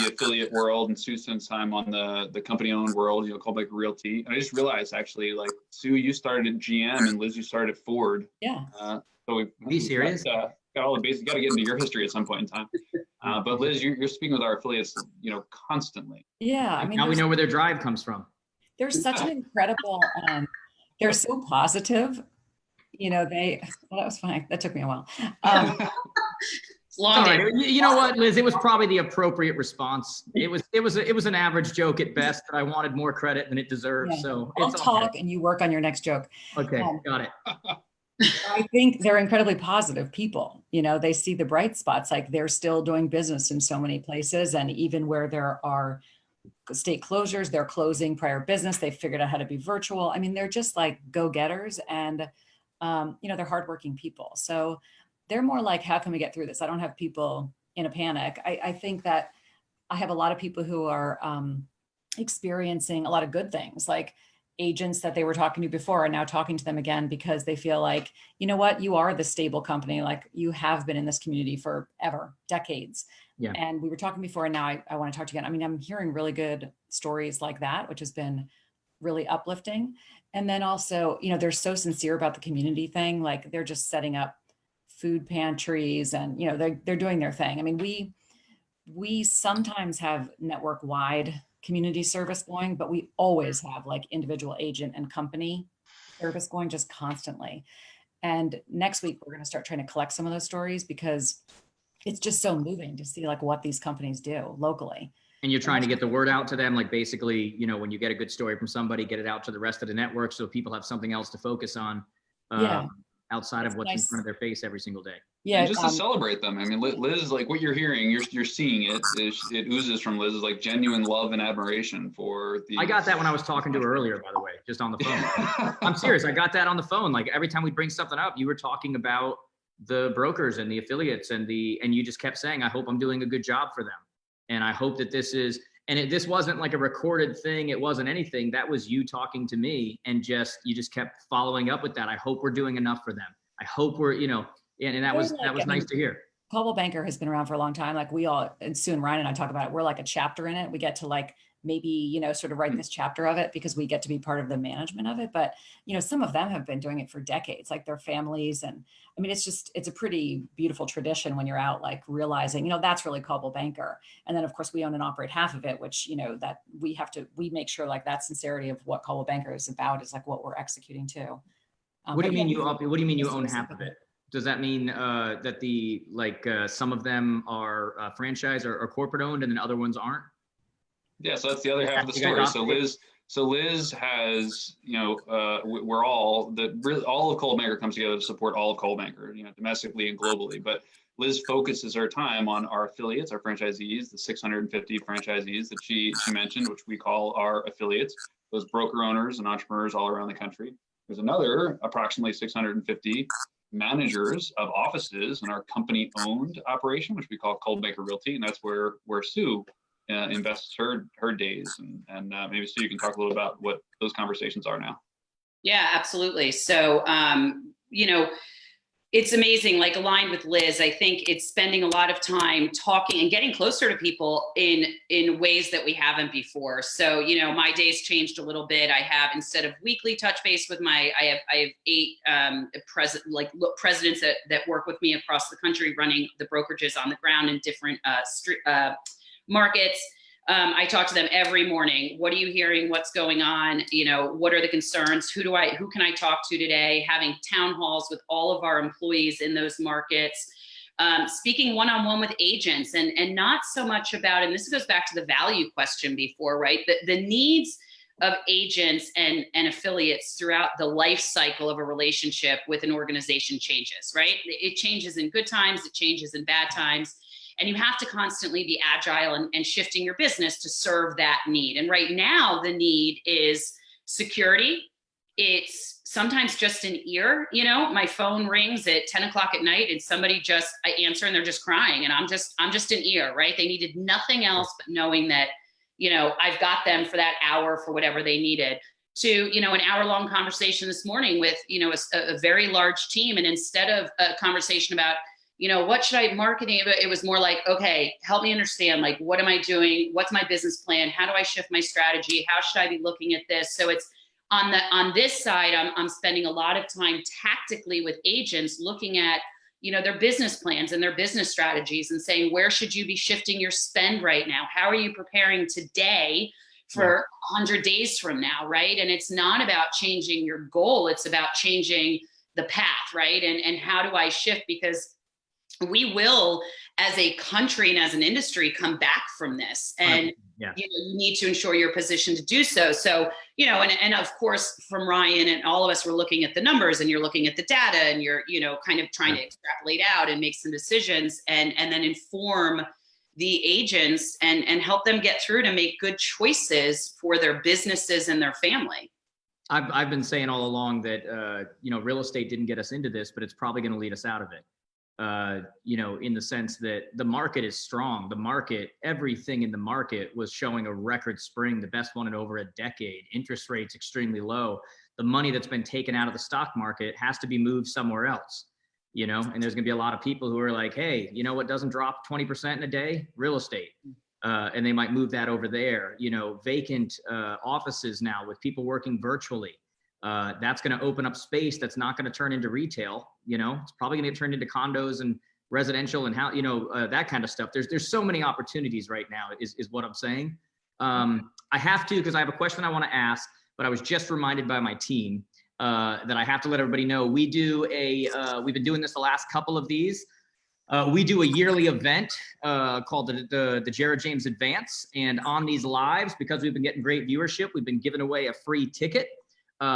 C: affiliate world and Sue spends time on the company owned world, Coldwell Banker Realty. And I just realized actually, like Sue, you started at GM and Liz, you started at Ford.
B: Yeah.
A: Are you serious?
C: Got all the basics. Got to get into your history at some point in time. But Liz, you're speaking with our affiliates, constantly.
B: Yeah. I mean,
A: now we know where their drive comes from.
B: They're such an incredible, they're so positive. That was fine. That took me a while.
A: Sorry. You know what, Liz? It was probably the appropriate response. It was an average joke at best, but I wanted more credit than it deserves. Yeah. So
B: I'll talk and you work on your next joke.
A: Okay, got it.
B: I think they're incredibly positive people. They see the bright spots, like they're still doing business in so many places. And even where there are state closures, they're closing prior business. They figured out how to be virtual. I mean, they're just like go-getters and, they're hardworking people. So they're more like, how can we get through this? I don't have people in a panic. I think that I have a lot of people who are experiencing a lot of good things, like agents that they were talking to before are now talking to them again because they feel like, you know what, you are the stable company. Like you have been in this community forever, decades. Yeah. And we were talking before and now I want to talk to you again. I mean, I'm hearing really good stories like that, which has been really uplifting. And then also, they're so sincere about the community thing. Like they're just setting up food pantries and, they're doing their thing. I mean, we sometimes have network wide community service going, but we always have like individual agent and company service going just constantly. And next week, we're going to start trying to collect some of those stories because it's just so moving to see like what these companies do locally.
A: And you're trying to get the word out to them, like basically, when you get a good story from somebody, get it out to the rest of the network so people have something else to focus on outside of what's in front of their face every single day.
C: Yeah, and just to celebrate them. I mean, Liz, like what you're hearing, you're seeing it. It oozes from Liz is like genuine love and admiration for the.
A: I got that when I was talking to her earlier, by the way, just on the phone. I'm serious. I got that on the phone. Like every time we bring something up, you were talking about the brokers and the affiliates and you just kept saying, I hope I'm doing a good job for them. And I hope that this is, this wasn't like a recorded thing. It wasn't anything. That was you talking to me and you just kept following up with that. I hope we're doing enough for them. I hope we're, and that was nice to hear.
B: Coldwell Banker has been around for a long time. Like we all, and soon Ryan and I talk about it. We're like a chapter in it. We get to like maybe, sort of write this chapter of it because we get to be part of the management of it. But, some of them have been doing it for decades, like their families. And I mean, it's a pretty beautiful tradition when you're out, like realizing, that's really Coldwell Banker. And then of course we own and operate half of it, which, that we make sure like that sincerity of what Coldwell Banker is about is like what we're executing too.
A: What do you mean you own half of it? Does that mean that some of them are franchise or corporate owned and then other ones aren't?
C: Yeah, so that's the other half of the story. So Liz has, we're all of Coldwell Banker comes together to support all of Coldwell Banker, domestically and globally. But Liz focuses her time on our affiliates, our franchisees, the 650 franchisees that she mentioned, which we call our affiliates, those broker owners and entrepreneurs all around the country. there's another approximately 650 managers of offices in our company-owned operation, which we call Coldwell Banker Realty, and that's where Sue invests her days. And maybe Sue, you can talk a little about what those conversations are now.
D: Yeah, absolutely. So, it's amazing, like aligned with Liz, I think it's spending a lot of time talking and getting closer to people in ways that we haven't before. So, my day's changed a little bit. I have, instead of weekly touch base with I have 8 presidents that work with me across the country, running the brokerages on the ground in different markets. I talk to them every morning. What are you hearing? What's going on? What are the concerns? Who can I talk to today? Having town halls with all of our employees in those markets, speaking one-on-one with agents, and not so much about, and this goes back to the value question before, right? The needs of agents and affiliates throughout the life cycle of a relationship with an organization changes, right? It changes in good times, it changes in bad times. And you have to constantly be agile and shifting your business to serve that need. And right now, the need is security. It's sometimes just an ear. My phone rings at 10 o'clock at night and I answer and they're just crying. And I'm just an ear, right? They needed nothing else but knowing that, I've got them for that hour for whatever they needed. To, an hour-long conversation this morning with, a very large team. And instead of a conversation about, what should I market? It was more like, okay, help me understand, like, what am I doing? What's my business plan? How do I shift my strategy? How should I be looking at this? So it's on this side, I'm spending a lot of time tactically with agents looking at, their business plans and their business strategies and saying, where should you be shifting your spend right now? How are you preparing today for 100 days from now, right? And it's not about changing your goal. It's about changing the path, right? And how do I shift? Because we will, as a country and as an industry, come back from this. And you need to ensure you're positioned to do so. So, and of course, from Ryan and all of us, we're looking at the numbers and you're looking at the data and you're, kind of trying to extrapolate out and make some decisions and then inform the agents and help them get through to make good choices for their businesses and their family.
A: I've been saying all along that, real estate didn't get us into this, but it's probably going to lead us out of it. In the sense that the market is strong. Everything in the market was showing a record spring, the best one in over a decade. Interest rates extremely low. The money that's been taken out of the stock market has to be moved somewhere else, and there's gonna be a lot of people who are like, hey, what doesn't drop 20% in a day? Real estate. And they might move that over there, vacant offices now with people working virtually. That's going to open up space that's not going to turn into retail. It's probably going to get turned into condos and residential and how, that kind of stuff. There's so many opportunities right now is what I'm saying. I have to, because I have a question I want to ask, but I was just reminded by my team that I have to let everybody know. We've been doing this the last couple of these. We do a yearly event called the Jared James Advance. And on these lives, because we've been getting great viewership, we've been giving away a free ticket.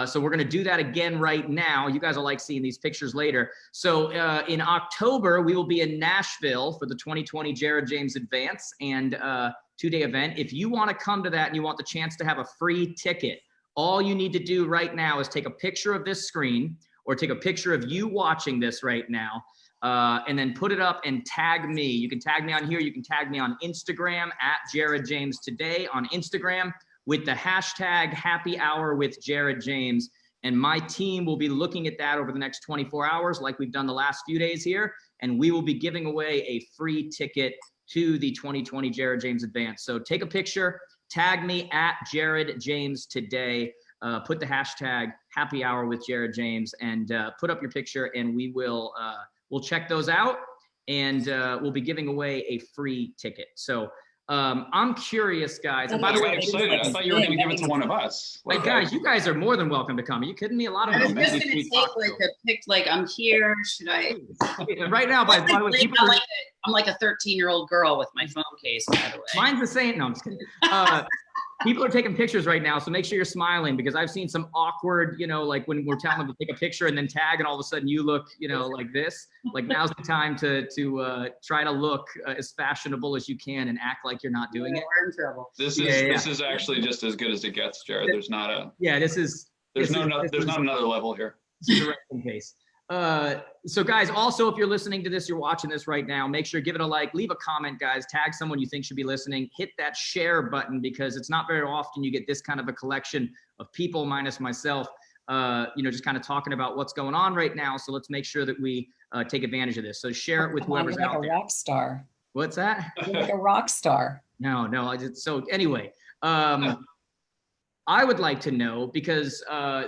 A: So we're going to do that again right now. You guys will like seeing these pictures later. So in October, we will be in Nashville for the 2020 Jared James Advance and 2-day event. If you want to come to that and you want the chance to have a free ticket, all you need to do right now is take a picture of this screen or take a picture of you watching this right now and then put it up and tag me. You can tag me on here. You can tag me on Instagram at Jared James Today on Instagram, with the hashtag Happy Hour with Jared James. And my team will be looking at that over the next 24 hours, like we've done the last few days here. And we will be giving away a free ticket to the 2020 Jared James Advance. So take a picture, tag me at Jared James Today, put the hashtag Happy Hour with Jared James and put up your picture and we'll check those out and we'll be giving away a free ticket. So I'm curious, guys. And by the way,
C: I'm excited. I thought you were going to give it to one of us.
A: Like, guys, you guys are more than welcome to come. Are you kidding me? A lot of
D: I was
A: them.
D: just going to take like a pic, like I'm here. Should I?
A: Right now, by the way, people are,
D: I'm like a 13-year-old girl with my phone case, by the way.
A: Mine's the same. No, I'm just kidding. People are taking pictures right now, so make sure you're smiling because I've seen some awkward, like when we're telling them to take a picture and then tag, and all of a sudden you look, like this. Like now's the time to try to look as fashionable as you can and act like you're not doing it.
D: We're in trouble.
C: This is actually just as good as it gets, Jared. There's not a.
A: Yeah, this is.
C: There's not another level here.
A: This is a resting case. So guys, also, if you're listening to this, you're watching this right now, make sure, give it a like, leave a comment, guys, tag someone you think should be listening, hit that share button, because it's not very often you get this kind of a collection of people minus myself, just kind of talking about what's going on right now. So let's make sure that we take advantage of this. So share it with whoever's
B: like
A: out there.
B: A rock star.
A: What's that?
B: You're like a rock star.
A: No, so anyway, I would like to know, because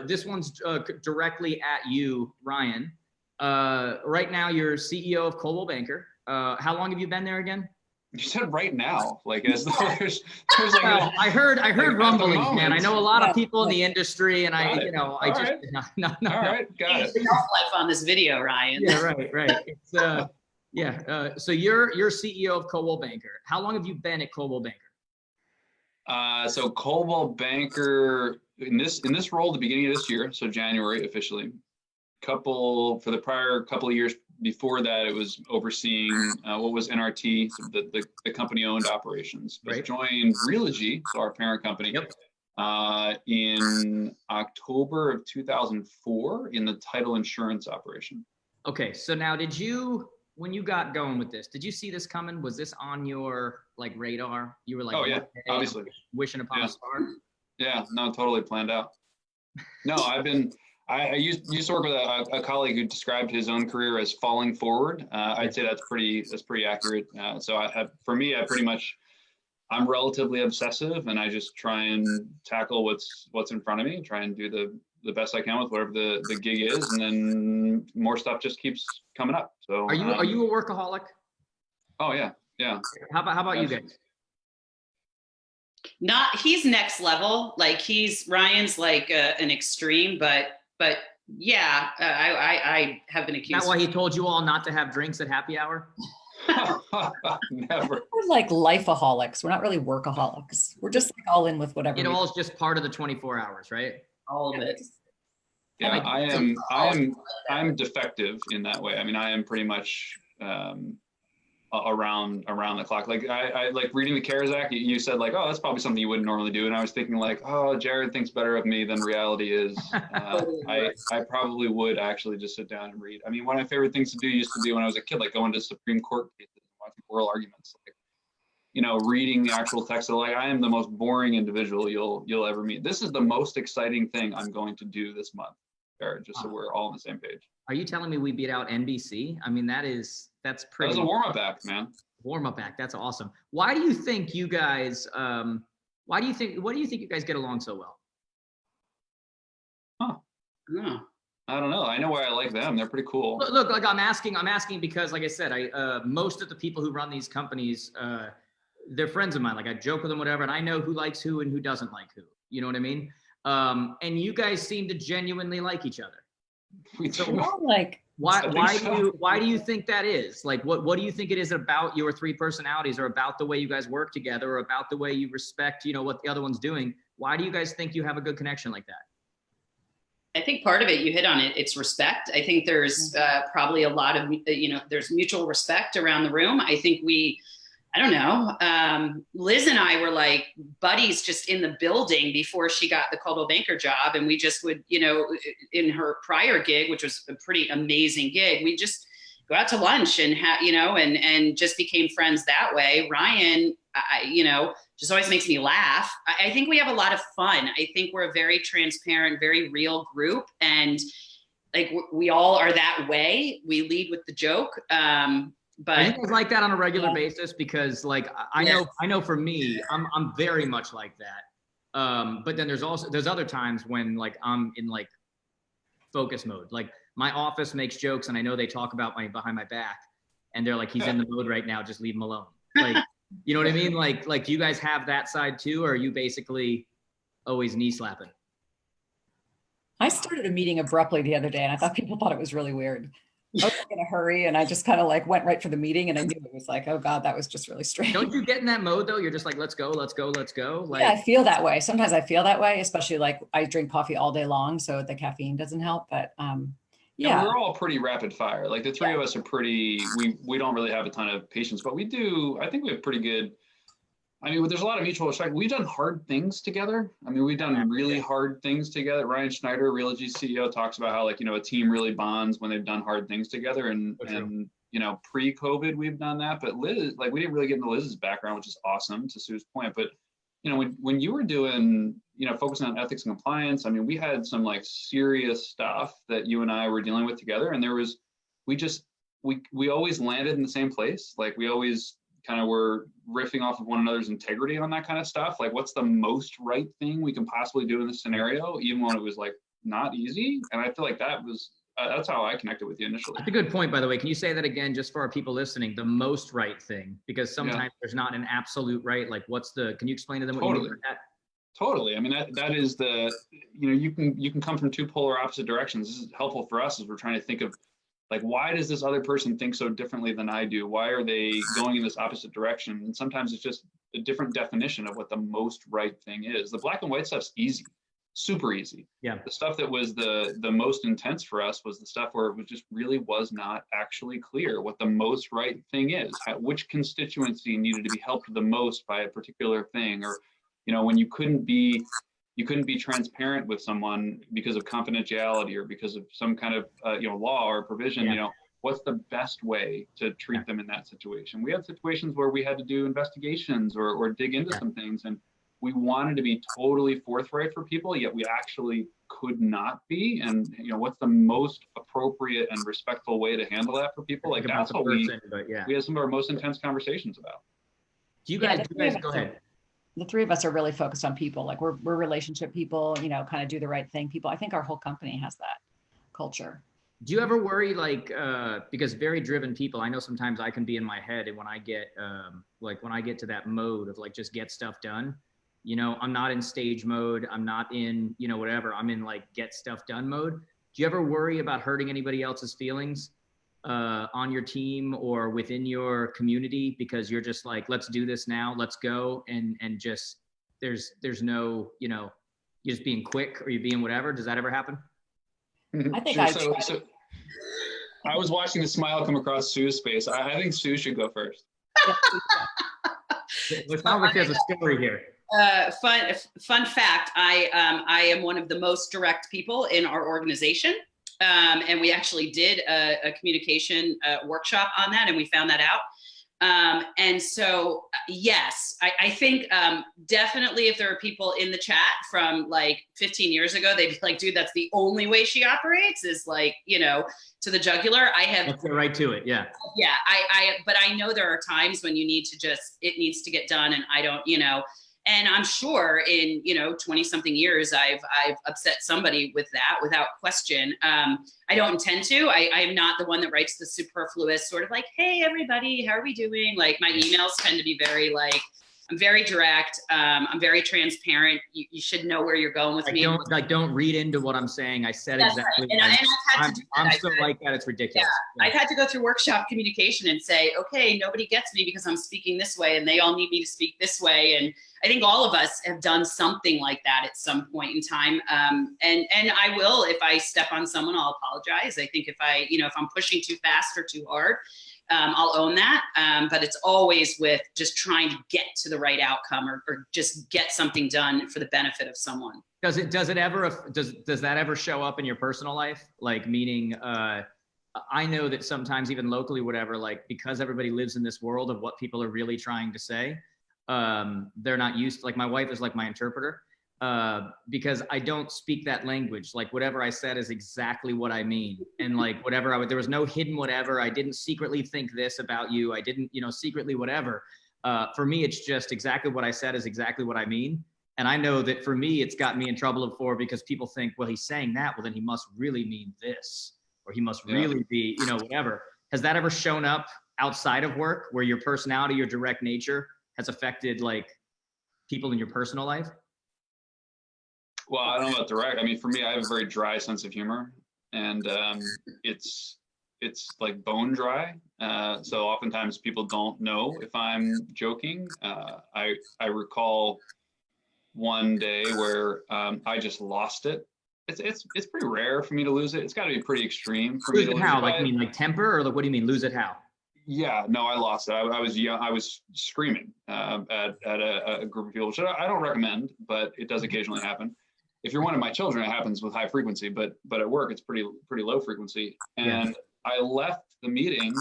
A: this one's directly at you, Ryan. Right now, you're CEO of Coldwell Banker. How long have you been there again?
C: You said right now, like as though there's like.
A: Well, I heard rumblings, man. I know a lot of people in the industry, and
C: All right, got it.
D: Life on this video, Ryan.
A: Yeah, right. It's So you're CEO of Coldwell Banker. How long have you been at Coldwell Banker?
C: So Coldwell Banker in this role at the beginning of this year, so January officially. For the prior couple of years before that, it was overseeing what was NRT, so the company-owned operations. Right. Joined Realogy, so our parent company, in October of 2004 in the title insurance operation. Okay,
A: so now when you got going with this, did you see this coming? Was this on your radar? You were like,
C: oh yeah, obviously,
A: wishing upon a star.
C: Yeah, no, totally planned out. No, I used to work with a colleague who described his own career as falling forward. I'd say that's pretty accurate. So I'm relatively obsessive, and I just try and tackle what's in front of me, try and do the best I can with whatever the gig is, and then more stuff just keeps coming up. So
A: are you a workaholic?
C: Oh yeah.
A: How about you guys?
D: He's next level. Like Ryan's like an extreme, but yeah, I have been accused.
A: Is that why he told you all not to have drinks at happy hour?
C: Never.
B: We're like lifeaholics. We're not really workaholics. We're just like all in with whatever.
A: It all is just part of the 24 hours, right?
D: All of it.
C: Yeah, I'm defective in that way. I mean, I am pretty much around the clock. Like I like reading the CARES Act. You said like, oh, that's probably something you wouldn't normally do, and I was thinking like, oh, Jared thinks better of me than reality is. I probably would actually just sit down and read. I mean, one of my favorite things to do used to be when I was a kid, like going to Supreme Court cases and watching oral arguments. Like, reading the actual text. So like, I am the most boring individual you'll ever meet. This is the most exciting thing I'm going to do this month, Jared. Just so we're all on the same page.
A: Are you telling me we beat out NBC? I mean, that's pretty.
C: That was a warm-up act, man.
A: Warm-up act. That's awesome. Why do you think you guys? What do you think you guys get along so well?
C: Huh? Yeah. I don't know. I know why I like them. They're pretty cool.
A: Look, like I'm asking because, like I said, most of the people who run these companies, they're friends of mine. Like I joke with them, whatever, and I know who likes who and who doesn't like who. You know what I mean? And you guys seem to genuinely like each other. Why do you think that is? Like, what do you think it is about your three personalities, or about the way you guys work together, or about the way you respect, what the other one's doing? Why do you guys think you have a good connection like that?
D: I think part of it, you hit on it, it's respect. I think there's probably a lot of, there's mutual respect around the room. I think I don't know. Liz and I were like buddies just in the building before she got the Coldwell Banker job. And we just would, in her prior gig, which was a pretty amazing gig, we just go out to lunch and and just became friends that way. Ryan, just always makes me laugh. I think we have a lot of fun. I think we're a very transparent, very real group. And like, we all are that way. We lead with the joke. But
A: are you guys like that on a regular basis? Because like, I know for me, I'm very much like that. But then there's other times when like, I'm in like focus mode. Like my office makes jokes and I know they talk about behind my back and they're like, he's in the mode right now, just leave him alone. Like, you know what I mean? Like, do you guys have that side too? Or are you basically always knee slapping?
B: I started a meeting abruptly the other day and I thought people thought it was really weird. I was in a hurry and I just kind of like went right for the meeting and I knew it was like, oh God, that was just really strange.
A: Don't you get in that mode though? You're just like, let's go. Like,
B: yeah, I feel that way. Sometimes I feel that way, especially like I drink coffee all day long. So the caffeine doesn't help, but yeah.
C: We're all pretty rapid fire. Like the three of us are pretty, we don't really have a ton of patience, but I think we have pretty good, I mean, there's a lot of mutual respect. We've done hard things together. I mean, we've done really hard things together. Ryan Schneider, Realogy CEO, talks about how, like, a team really bonds when they've done hard things together. And pre-COVID, we've done that. But Liz, like, we didn't really get into Liz's background, which is awesome, to Sue's point. But when you were doing, focusing on ethics and compliance, I mean, we had some like serious stuff that you and I were dealing with together. And we always landed in the same place. Like, we always kind of were riffing off of one another's integrity on that kind of stuff. Like, what's the most right thing we can possibly do in this scenario, even when it was like not easy. And I feel like that's how I connected with you initially.
A: That's a good point, by the way. Can you say that again, just for our people listening, the most right thing? Because sometimes there's not an absolute right. Like, can you explain to them what you mean by that?
C: Totally. I mean, that is you can come from two polar opposite directions. This is helpful for us as we're trying to think of, like, why does this other person think so differently than I do? Why are they going in this opposite direction? And sometimes it's just a different definition of what the most right thing is. The black and white stuff's easy, super easy.
A: Yeah.
C: The stuff that was the most intense for us was the stuff where it was not actually clear what the most right thing is, which constituency needed to be helped the most by a particular thing, or, when you couldn't be transparent with someone because of confidentiality or because of some kind of law or provision. What's the best way to treat them in that situation? We had situations where we had to do investigations or dig into some things, and we wanted to be totally forthright for people, yet we actually could not be. And what's the most appropriate and respectful way to handle that for people? Like, that's what we had some of our most intense conversations about.
A: Do you guys go ahead?
B: The three of us are really focused on people. Like, we're relationship people, kind of do the right thing people. I think our whole company has that culture.
A: Do you ever worry, like, because very driven people, I know sometimes I can be in my head, and when I get to that mode of like, just get stuff done, I'm not in stage mode. I'm not in, whatever. I'm in like get stuff done mode. Do you ever worry about hurting anybody else's feelings on your team or within your community, because you're just like, let's do this now, let's go, and just there's no, you're just being quick or you're being whatever? Does that ever happen?
B: I think
C: so I was watching the smile come across Sue's face. I think Sue should go first.
A: It sounds like there's a story here.
D: Fun fact, I am one of the most direct people in our organization. And we actually did a communication workshop on that, and we found that out. And so, yes, I think definitely if there are people in the chat from like 15 years ago, they'd be like, dude, that's the only way she operates, is like, to the jugular. Let's
A: get right to it. Yeah.
D: Yeah. But I know there are times when you need to it needs to get done, and I don't, and I'm sure in, 20 something years, I've upset somebody with that without question. I don't intend to. I am not the one that writes the superfluous sort of like, hey, everybody, how are we doing? Like, my emails tend to be very like, I'm very direct. I'm very transparent. You should know where you're going with me.
A: Don't read into what I'm saying. I said
D: That's
A: exactly.
D: Right. And I've had to do that.
A: I'm so like that. It's ridiculous.
D: Yeah. I've had to go through workshop communication and say, okay, nobody gets me because I'm speaking this way, and they all need me to speak this way. And I think all of us have done something like that at some point in time. And I will, if I step on someone, I'll apologize. I think if I'm pushing too fast or too hard, I'll own that. But it's always with just trying to get to the right outcome or just get something done for the benefit of someone.
A: Does that ever show up in your personal life? Like, meaning, I know that sometimes even locally, whatever, like, because everybody lives in this world of what people are really trying to say, they're not used to, like, my wife is like my interpreter. Because I don't speak that language. Like, whatever I said is exactly what I mean. And like, there was no hidden whatever. I didn't secretly think this about you. I didn't, secretly whatever. For me, it's just exactly what I said is exactly what I mean. And I know that for me, it's got me in trouble before, because people think, well, he's saying that, well, then he must really mean this, or he must really be, whatever. Has that ever shown up outside of work, where your personality, your direct nature has affected like people in your personal life?
C: Well, I don't know about direct. I mean, for me, I have a very dry sense of humor, and it's like bone dry. So oftentimes people don't know if I'm joking. I recall one day where I just lost it. It's pretty rare for me to lose it. It's got to be pretty extreme for me to lose it.
A: How? Like, you mean like temper, or like, what do you mean lose it how?
C: Yeah, no, I lost it. I was young. I was screaming at a group of people, which I don't recommend, but it does occasionally happen. If you're one of my children, it happens with high frequency, but at work, it's pretty low frequency. And I left the meeting,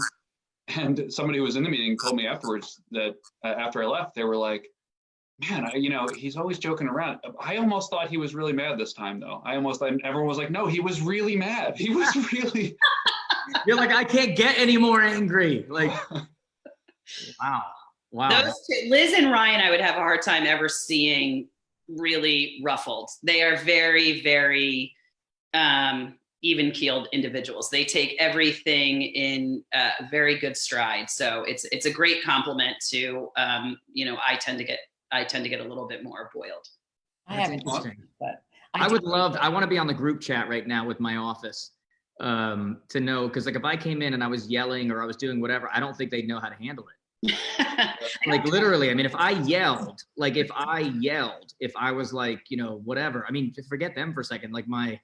C: and somebody who was in the meeting told me afterwards that after I left, they were like, man, he's always joking around. I almost thought he was really mad this time, though. Everyone was like, no, he was really mad. He was really.
A: You're like, I can't get any more angry. Like, wow.
D: Those two, Liz and Ryan, I would have a hard time ever seeing really ruffled. They are very, very even-keeled individuals. They take everything in very good stride. So it's a great compliment to I tend to get a little bit more boiled.
B: I haven't, but
A: I want to be on the group chat right now with my office to know, because like if I came in and I was yelling or I was doing whatever, I don't think they'd know how to handle it. Like literally, I mean, if I yelled, if I was like, whatever, I mean, forget them for a second. Like I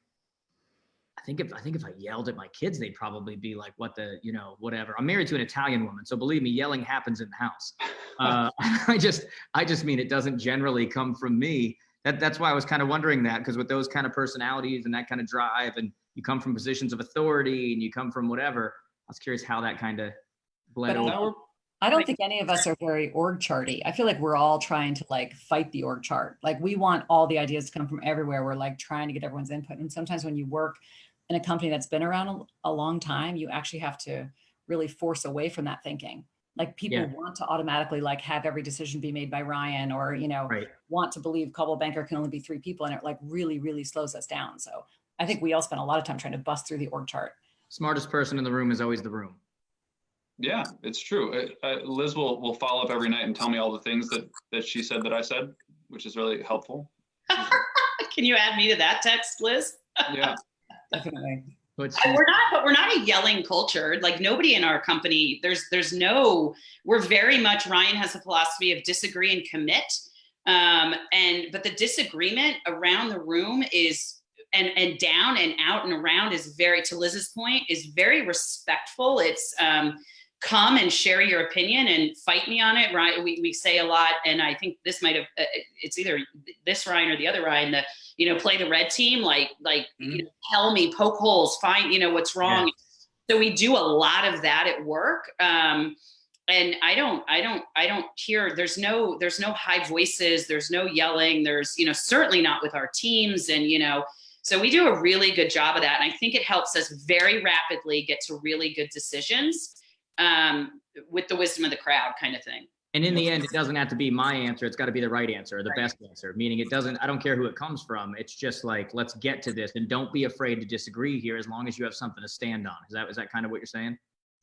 A: think if I yelled at my kids, they'd probably be like, what the, whatever. I'm married to an Italian woman, so believe me, yelling happens in the house. I just mean it doesn't generally come from me. That's why I was kind of wondering that, because with those kind of personalities and that kind of drive, and you come from positions of authority and you come from whatever, I was curious how that kind of bled over.
B: I don't think any of us are very org charty. I feel like we're all trying to like fight the org chart. Like we want all the ideas to come from everywhere. We're like trying to get everyone's input. And sometimes when you work in a company that's been around a long time, you actually have to really force away from that thinking. Like people want to automatically like have every decision be made by Ryan, or, want to believe Coldwell Banker can only be 3 people, and it like really, really slows us down. So I think we all spend a lot of time trying to bust through the org chart.
A: Smartest person in the room is always the room.
C: Yeah, it's true. Liz will follow up every night and tell me all the things that she said that I said, which is really helpful.
D: Can you add me to that text, Liz?
C: Yeah,
B: definitely.
D: But we're not a yelling culture. Like nobody in our company, we're very much, Ryan has a philosophy of disagree and commit. But the disagreement around the room is, and down and out and around is very, to Liz's point, is very respectful. It's come and share your opinion and fight me on it, right? We say a lot, and I think this might have, it's either this Ryan or the other Ryan, play the red team, tell me, poke holes, find, what's wrong. Yeah. So we do a lot of that at work. And I don't hear, there's no high voices, there's no yelling, there's, certainly not with our teams. And, so we do a really good job of that. And I think it helps us very rapidly get to really good decisions with the wisdom of the crowd kind of thing.
A: And in the end, it doesn't have to be my answer. It's got to be the right answer, or the best answer, meaning I don't care who it comes from. It's just like, let's get to this, and don't be afraid to disagree here as long as you have something to stand on. Is that kind of what you're saying?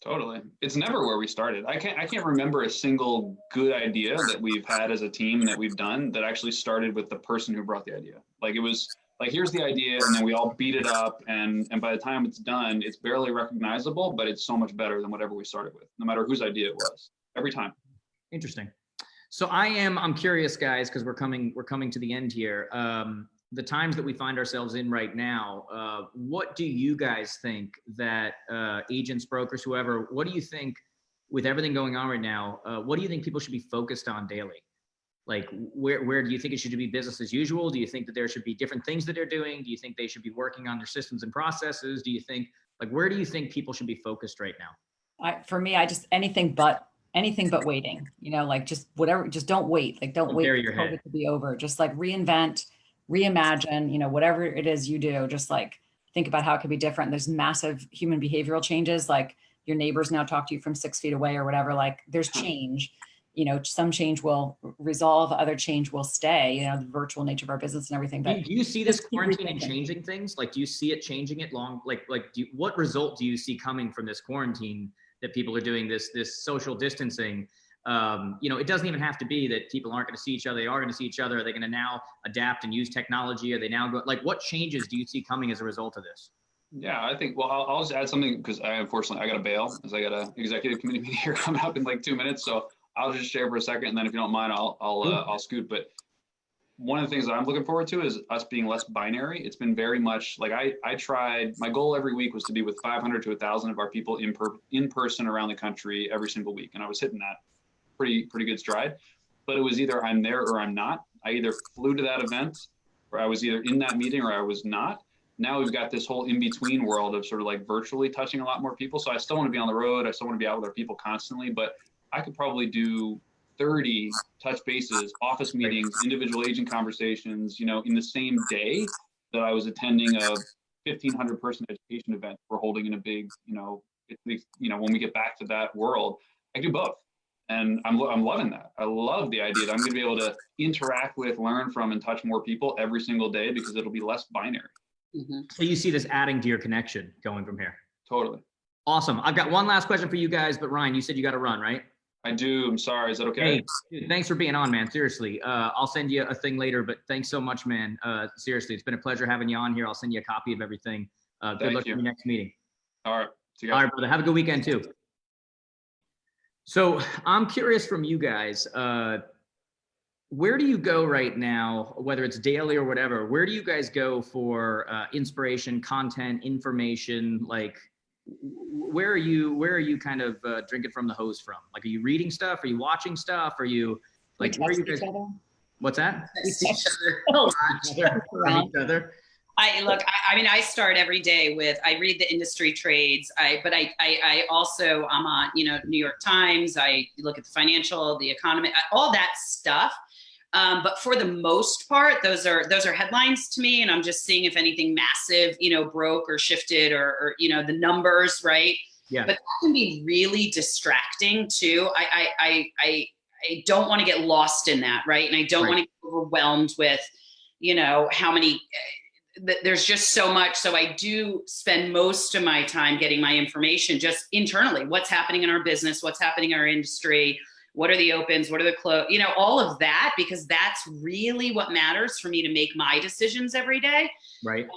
A: Totally.
C: It's never where we started. I can't remember a single good idea that we've had as a team that we've done that actually started with the person who brought the idea. Like it was like, here's the idea, and then we all beat it up, and by the time it's done, it's barely recognizable, but it's so much better than whatever we started with, no matter whose idea it was, every time.
A: Interesting. So I'm curious, guys, because we're coming to the end here. The times that we find ourselves in right now, what do you guys think that agents, brokers, whoever, what do you think with everything going on right now, what do you think people should be focused on daily? Like, where do you think it should be business as usual? Do you think that there should be different things that they're doing? Do you think they should be working on their systems and processes? Do you think, where do you think people should be focused right now?
B: For me, I just anything but waiting, just whatever, just don't wait. Like, don't wait for COVID to be over. Just like reinvent, reimagine, whatever it is you do, just like think about how it could be different. There's massive human behavioral changes. Like your neighbors now talk to you from 6 feet away or whatever. Like there's change, some change will resolve, other change will stay, the virtual nature of our business and everything. But
A: do you see this quarantine changing things? Like, do you see it changing it what result do you see coming from this quarantine that people are doing this social distancing? It doesn't even have to be that people aren't going to see each other. They are going to see each other. Are they going to now adapt and use technology? Are they now what changes do you see coming as a result of this?
C: Yeah, I think, I'll just add something, because unfortunately I got to bail, because I got an executive committee meeting here coming up in 2 minutes. So I'll just share for a second, and then if you don't mind, I'll scoot. But one of the things that I'm looking forward to is us being less binary. It's been very much like I tried, my goal every week was to be with 500 to 1,000 of our people in person around the country every single week. And I was hitting that pretty good stride, but it was either I'm there or I'm not. I either flew to that event or I was either in that meeting or I was not. Now we've got this whole in-between world of sort of like virtually touching a lot more people. So I still want to be on the road. I still want to be out with our people constantly, but I could probably do 30 touch bases, office meetings, individual agent conversations, in the same day that I was attending a 1,500 person education event we're holding in a big, when we get back to that world, I do both. And I'm loving that. I love the idea that I'm going to be able to interact with, learn from, and touch more people every single day because it'll be less binary.
D: Mm-hmm.
A: So you see this adding to your connection going from here.
C: Totally.
A: Awesome. I've got one last question for you guys, but Ryan, you said you got to run, right?
C: I do. I'm sorry. Is that okay?
A: Hey, dude, thanks for being on, man. Seriously. I'll send you a thing later, but thanks so much, man. Seriously, it's been a pleasure having you on here. I'll send you a copy of everything. Good luck in your next meeting.
C: All right. See you guys.
A: All right, brother. Have a good weekend too. So I'm curious from you guys, where do you go right now, whether it's daily or whatever, where do you guys go for inspiration, content, information? Like, where are you kind of drinking from the hose from? Like, are you reading stuff? Are you watching stuff? Are you like, where are you guys? What's that?
D: Each other. I start every day with, I read the industry trades. I also, I'm on, New York Times. I look at the financial, the economy, all that stuff. But for the most part, those are headlines to me. And I'm just seeing if anything massive, broke or shifted or the numbers, right?
A: Yeah.
D: But that can be really distracting too. I don't want to get lost in that, right? And I don't want to get overwhelmed with, how many, there's just so much. So I do spend most of my time getting my information just internally. What's happening in our business? What's happening in our industry? What are the opens? What are the close? All of that, because that's really what matters for me to make my decisions every day.
A: Right.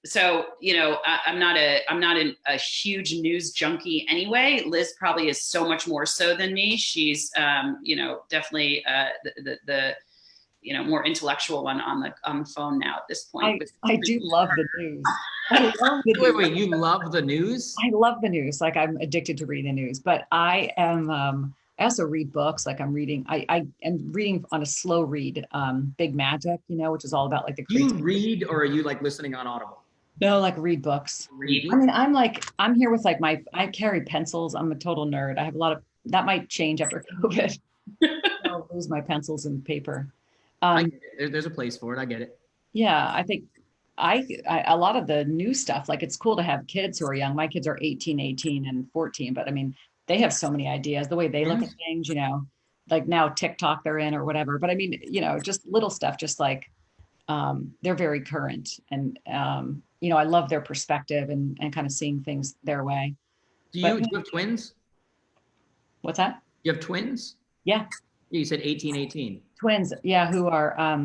D: So, I'm not a huge news junkie anyway. Liz probably is so much more so than me. She's, definitely the more intellectual one on the phone now at this point.
B: I do love the news.
A: Wait, you love the news?
B: I love the news. Like, I'm addicted to reading the news, but I am, I also read books. Like, I am reading on a slow read, Big Magic, which is all about like the
A: creativity. You read, or are you like listening on Audible?
B: No, like read books.
A: Read.
B: I mean, I'm here with like I carry pencils. I'm a total nerd. I have a lot of, that might change after COVID. I'll lose my pencils and paper.
A: There's a place for it. I get it.
B: Yeah. I think a lot of the new stuff, like, it's cool to have kids who are young. My kids are 18 and 14, but I mean, they have so many ideas, the way they look at things, like now TikTok they're in or whatever. But I mean, just little stuff, just like, they're very current. And, I love their perspective and kind of seeing things their way.
A: Do you have twins?
B: What's that?
A: You have twins?
B: Yeah.
A: You said 18.
B: Twins. Yeah. Who are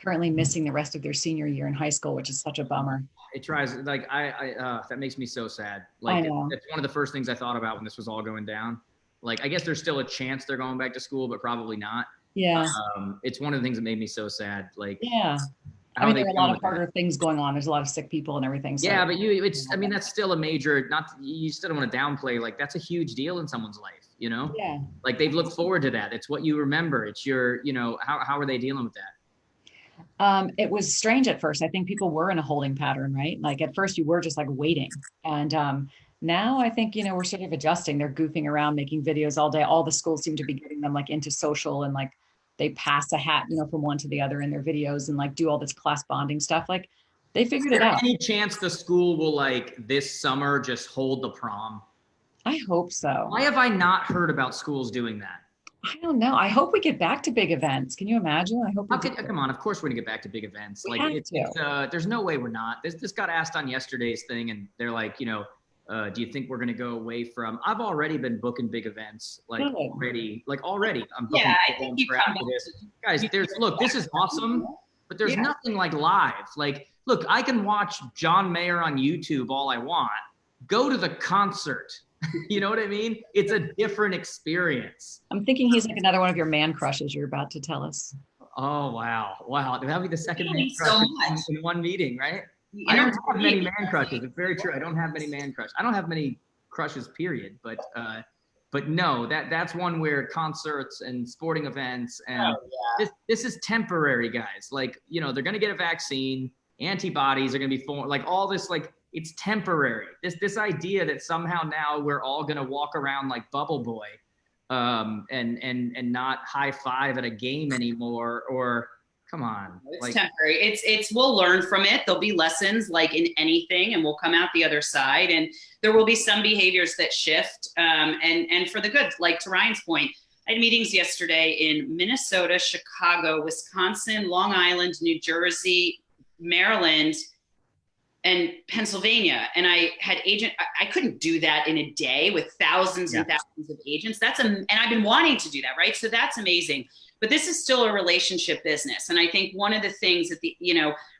B: currently missing the rest of their senior year in high school, which is such a bummer.
A: It tries, like, that makes me so sad. Like, it's one of the first things I thought about when this was all going down. Like, I guess there's still a chance they're going back to school, but probably not.
B: Yeah.
A: It's one of the things that made me so sad. Like,
B: yeah. I mean, there are a lot of harder things going on. There's a lot of sick people and everything. So.
A: Yeah, but that's still a major, you still don't want to downplay, like, that's a huge deal in someone's life,
B: Yeah.
A: Like, they've looked forward to that. It's what you remember. It's your, how are they dealing with that?
B: It was strange at first. I think people were in a holding pattern, right? Like, at first you were just like waiting. And now I think, we're sort of adjusting. They're goofing around, making videos all day. All the schools seem to be getting them like into social, and like they pass a hat, from one to the other in their videos and like do all this class bonding stuff. Like, they figured it out. Any
A: chance the school will, like, this summer just hold the prom?
B: I hope so.
A: Why have I not heard about schools doing that?
B: I don't know. I hope we get back to big events. Can you imagine? I hope.
A: Come on. Of course we're gonna get back to big events.
B: We
A: like, there's no way we're not. This got asked on yesterday's thing, and they're like, do you think we're gonna go away from? I've already been booking big events, like already. I'm booking events for after this. Guys, this is awesome, but there's nothing like live. Like, look, I can watch John Mayer on YouTube all I want. Go to the concert. You know what I mean? It's a different experience.
B: I'm thinking he's like another one of your man crushes you're about to tell us.
A: Oh, wow. Wow. That'd be the second man
D: So
A: crush
D: much.
A: in one meeting, right? I don't have many man crushes. It's very true. I don't have many man crushes. I don't have many crushes, period. But no, that's one where concerts and sporting events and this is temporary, guys. Like, you know, they're gonna get a vaccine, antibodies are gonna be formed, like all this, like it's temporary. This idea that somehow now we're all gonna walk around like Bubble Boy, and not high five at a game anymore, or come on.
D: It's
A: like,
D: temporary. It's we'll learn from it. There'll be lessons like in anything, and we'll come out the other side. And there will be some behaviors that shift, and for the good. Like to Ryan's point, I had meetings yesterday in Minnesota, Chicago, Wisconsin, Long Island, New Jersey, Maryland, and Pennsylvania. And I had I couldn't do that in a day with thousands and thousands of agents. And I've been wanting to do that, right? So that's amazing. But this is still a relationship business. And I think one of the things that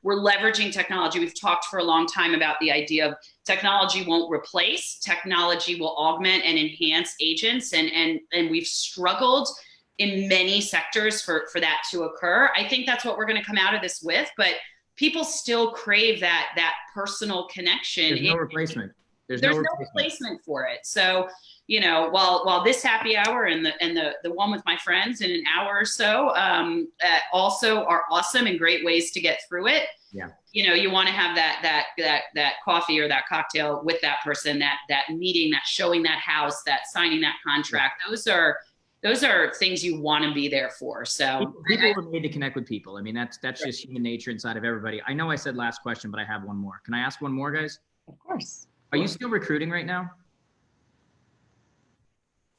D: we're leveraging technology. We've talked for a long time about the idea of technology won't replace, technology will augment and enhance agents. And we've struggled in many sectors for that to occur. I think that's what we're going to come out of this with, but people still crave that personal connection.
A: There's no replacement.
D: There's no replacement for it. So, while this happy hour and the one with my friends in an hour or so also are awesome and great ways to get through it.
A: Yeah.
D: You want to have that coffee or that cocktail with that person, that meeting, that showing that house, that signing that contract. Those are things you want to be there for. So
A: people are made to connect with people. I mean, that's just human nature inside of everybody. I know I said last question, but I have one more. Can I ask one more, guys?
B: Of course.
A: Are you still recruiting right now?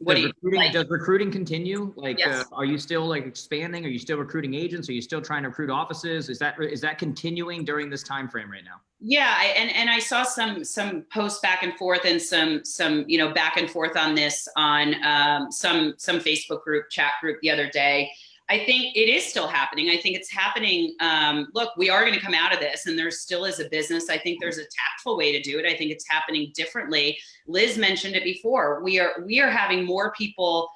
D: Does
A: recruiting continue? Like,
D: yes.
A: Are you still like expanding? Are you still recruiting agents? Are you still trying to recruit offices? Is that continuing during this time frame right now?
D: Yeah, and I saw some posts back and forth and some back and forth on this on some Facebook chat group the other day. I think it is still happening. I think it's happening. Look, we are going to come out of this, and there still is a business. I think there's a tactful way to do it. I think it's happening differently. Liz mentioned it before. We are having more people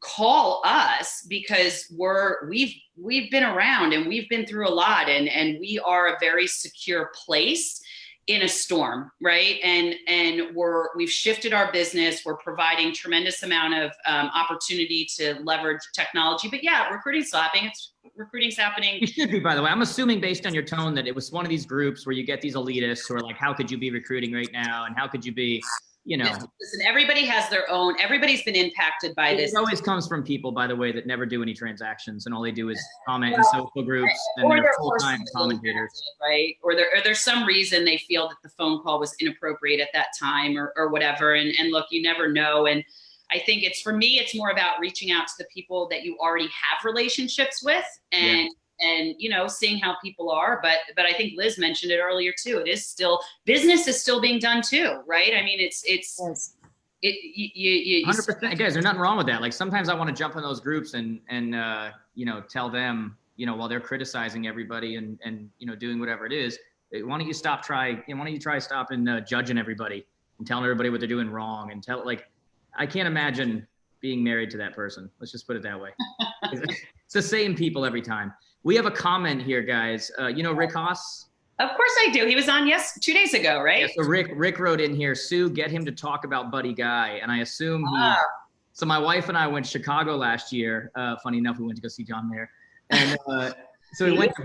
D: call us because we've been around and we've been through a lot, and we are a very secure place in a storm, right? And we've shifted our business. We're providing tremendous amount of opportunity to leverage technology. But yeah, recruiting's happening. Recruiting's happening.
A: You should be, by the way. I'm assuming based on your tone that it was one of these groups where you get these elitists who are like, how could you be recruiting right now? And how could you be,
D: Listen, everybody has their own, everybody's been impacted by this.
A: It always comes from people, by the way, that never do any transactions and all they do is comment in social groups and they're full-time commentators.
D: Right? Or there's some reason they feel that the phone call was inappropriate at that time or whatever. And look, you never know. And I think for me, it's more about reaching out to the people that you already have relationships with and seeing how people are. But I think Liz mentioned it earlier too. It is still, business is still being done too, right? I mean, it's
A: 100%. Guys, there's nothing wrong with that. Like sometimes I want to jump in those groups and tell them, while they're criticizing everybody and doing whatever it is, why don't you try stopping judging everybody and telling everybody what they're doing wrong and I can't imagine being married to that person. Let's just put it that way. It's the same people every time. We have a comment here, guys. Rick Haas?
D: Of course I do. He was on 2 days ago, right?
A: Yeah, so Rick wrote in here, Sue, get him to talk about Buddy Guy. And I assume so my wife and I went to Chicago last year. Funny enough, we went to go see John Mayer. And so we went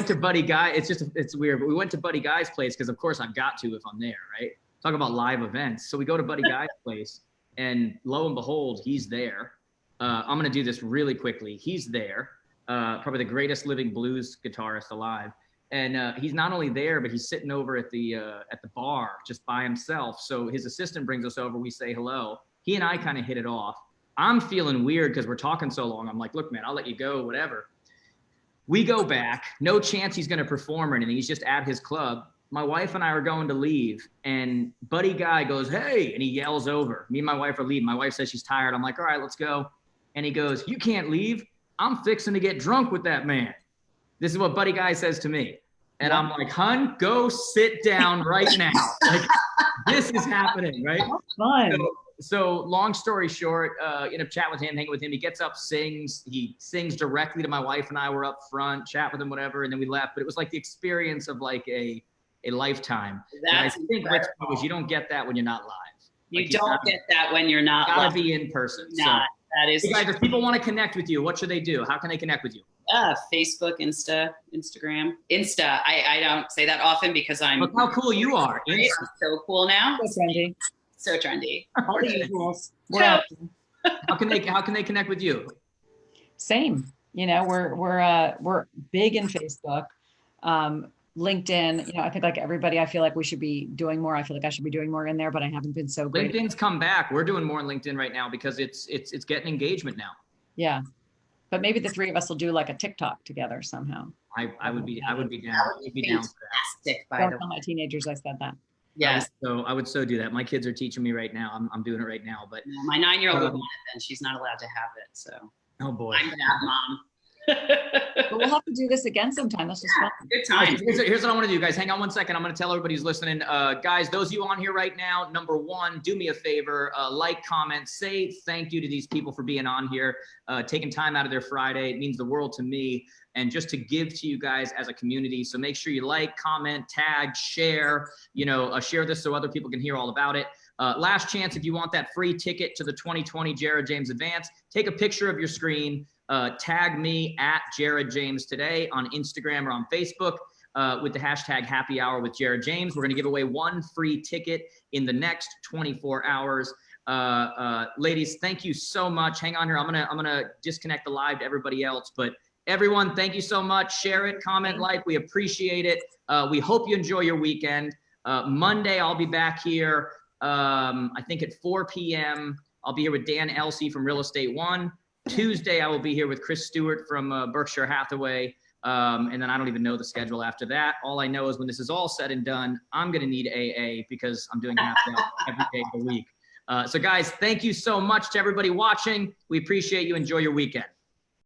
A: to Buddy Guy. It's weird, but we went to Buddy Guy's place because of course I've got to if I'm there, right? Talk about live events. So we go to Buddy Guy's place and lo and behold, he's there. I'm going to do this really quickly. He's there. Probably the greatest living blues guitarist alive. And he's not only there, but he's sitting over at the bar just by himself. So his assistant brings us over. We say hello. He and I kind of hit it off. I'm feeling weird because we're talking so long. I'm like, look, man, I'll let you go, whatever. We go back. No chance he's going to perform or anything. He's just at his club. My wife and I are going to leave. And Buddy Guy goes, hey, and he yells over. Me and my wife are leaving. My wife says she's tired. I'm like, all right, let's go. And he goes, you can't leave. I'm fixing to get drunk with that man. This is what Buddy Guy says to me. And I'm like, hun, go sit down right now. Like, this is happening, right?
B: Fun.
A: So long story short, chat with him, hang with him. He gets up, sings. He sings directly to my wife and I. Were up front, chat with him, whatever, and then we left. But it was like the experience of like a lifetime.
D: That's
A: and I think Rich was, you don't get that when you're not live.
D: You don't get that when you're not live.
A: Gotta be in person.
D: Not. That is.
A: Hey guys, if people want to connect with you, what should they do? How can they connect with you?
D: Facebook, Instagram. Insta. I don't say that often because I'm.
A: Look how cool you are.
D: I'm so cool now.
B: So trendy.
D: So trendy.
B: All the usuals.
A: How can they connect with you?
B: Same. We're big in Facebook. LinkedIn, I think like everybody, I feel like we should be doing more. I feel like I should be doing more in there, but I haven't been so great.
A: LinkedIn's come back. We're doing more on LinkedIn right now because it's getting engagement now.
B: Yeah. But maybe the three of us will do like a TikTok together somehow.
A: I would be down.
D: That would be fantastic, by the way.
B: Don't tell my teenagers I said that.
D: Yes.
A: So I would so do that. My kids are teaching me right now. I'm doing it right now, but
D: my 9-year-old would want it, and she's not allowed to have it. So.
A: Oh boy.
D: I'm that mom.
B: But we'll have to do this again sometime. That's just fun.
D: Good time.
A: Here's what I want to do, guys. Hang on one second. I'm going to tell everybody who's listening. Guys, those of you on here right now, number one, do me a favor, like, comment, say thank you to these people for being on here, taking time out of their Friday. It means the world to me, and just to give to you guys as a community. So make sure you like, comment, tag, share, share this so other people can hear all about it. Last chance, if you want that free ticket to the 2020 Jared James Advance, take a picture of your screen. Tag me at Jared James today on Instagram or on Facebook with the hashtag Happy Hour with Jared James. We're going to give away one free ticket in the next 24 hours. Ladies, thank you so much. Hang on here. I'm gonna disconnect the live to everybody else, but everyone, thank you so much. Share it, comment, like. We appreciate it. We hope you enjoy your weekend. Monday, I'll be back here. I think at 4 p.m. I'll be here with Dan Elsey from Real Estate One. Tuesday, I will be here with Chris Stewart from Berkshire Hathaway. And then I don't even know the schedule after that. All I know is when this is all said and done, I'm going to need AA because I'm doing happy hour every day of the week. So guys, thank you so much to everybody watching. We appreciate you. Enjoy your weekend.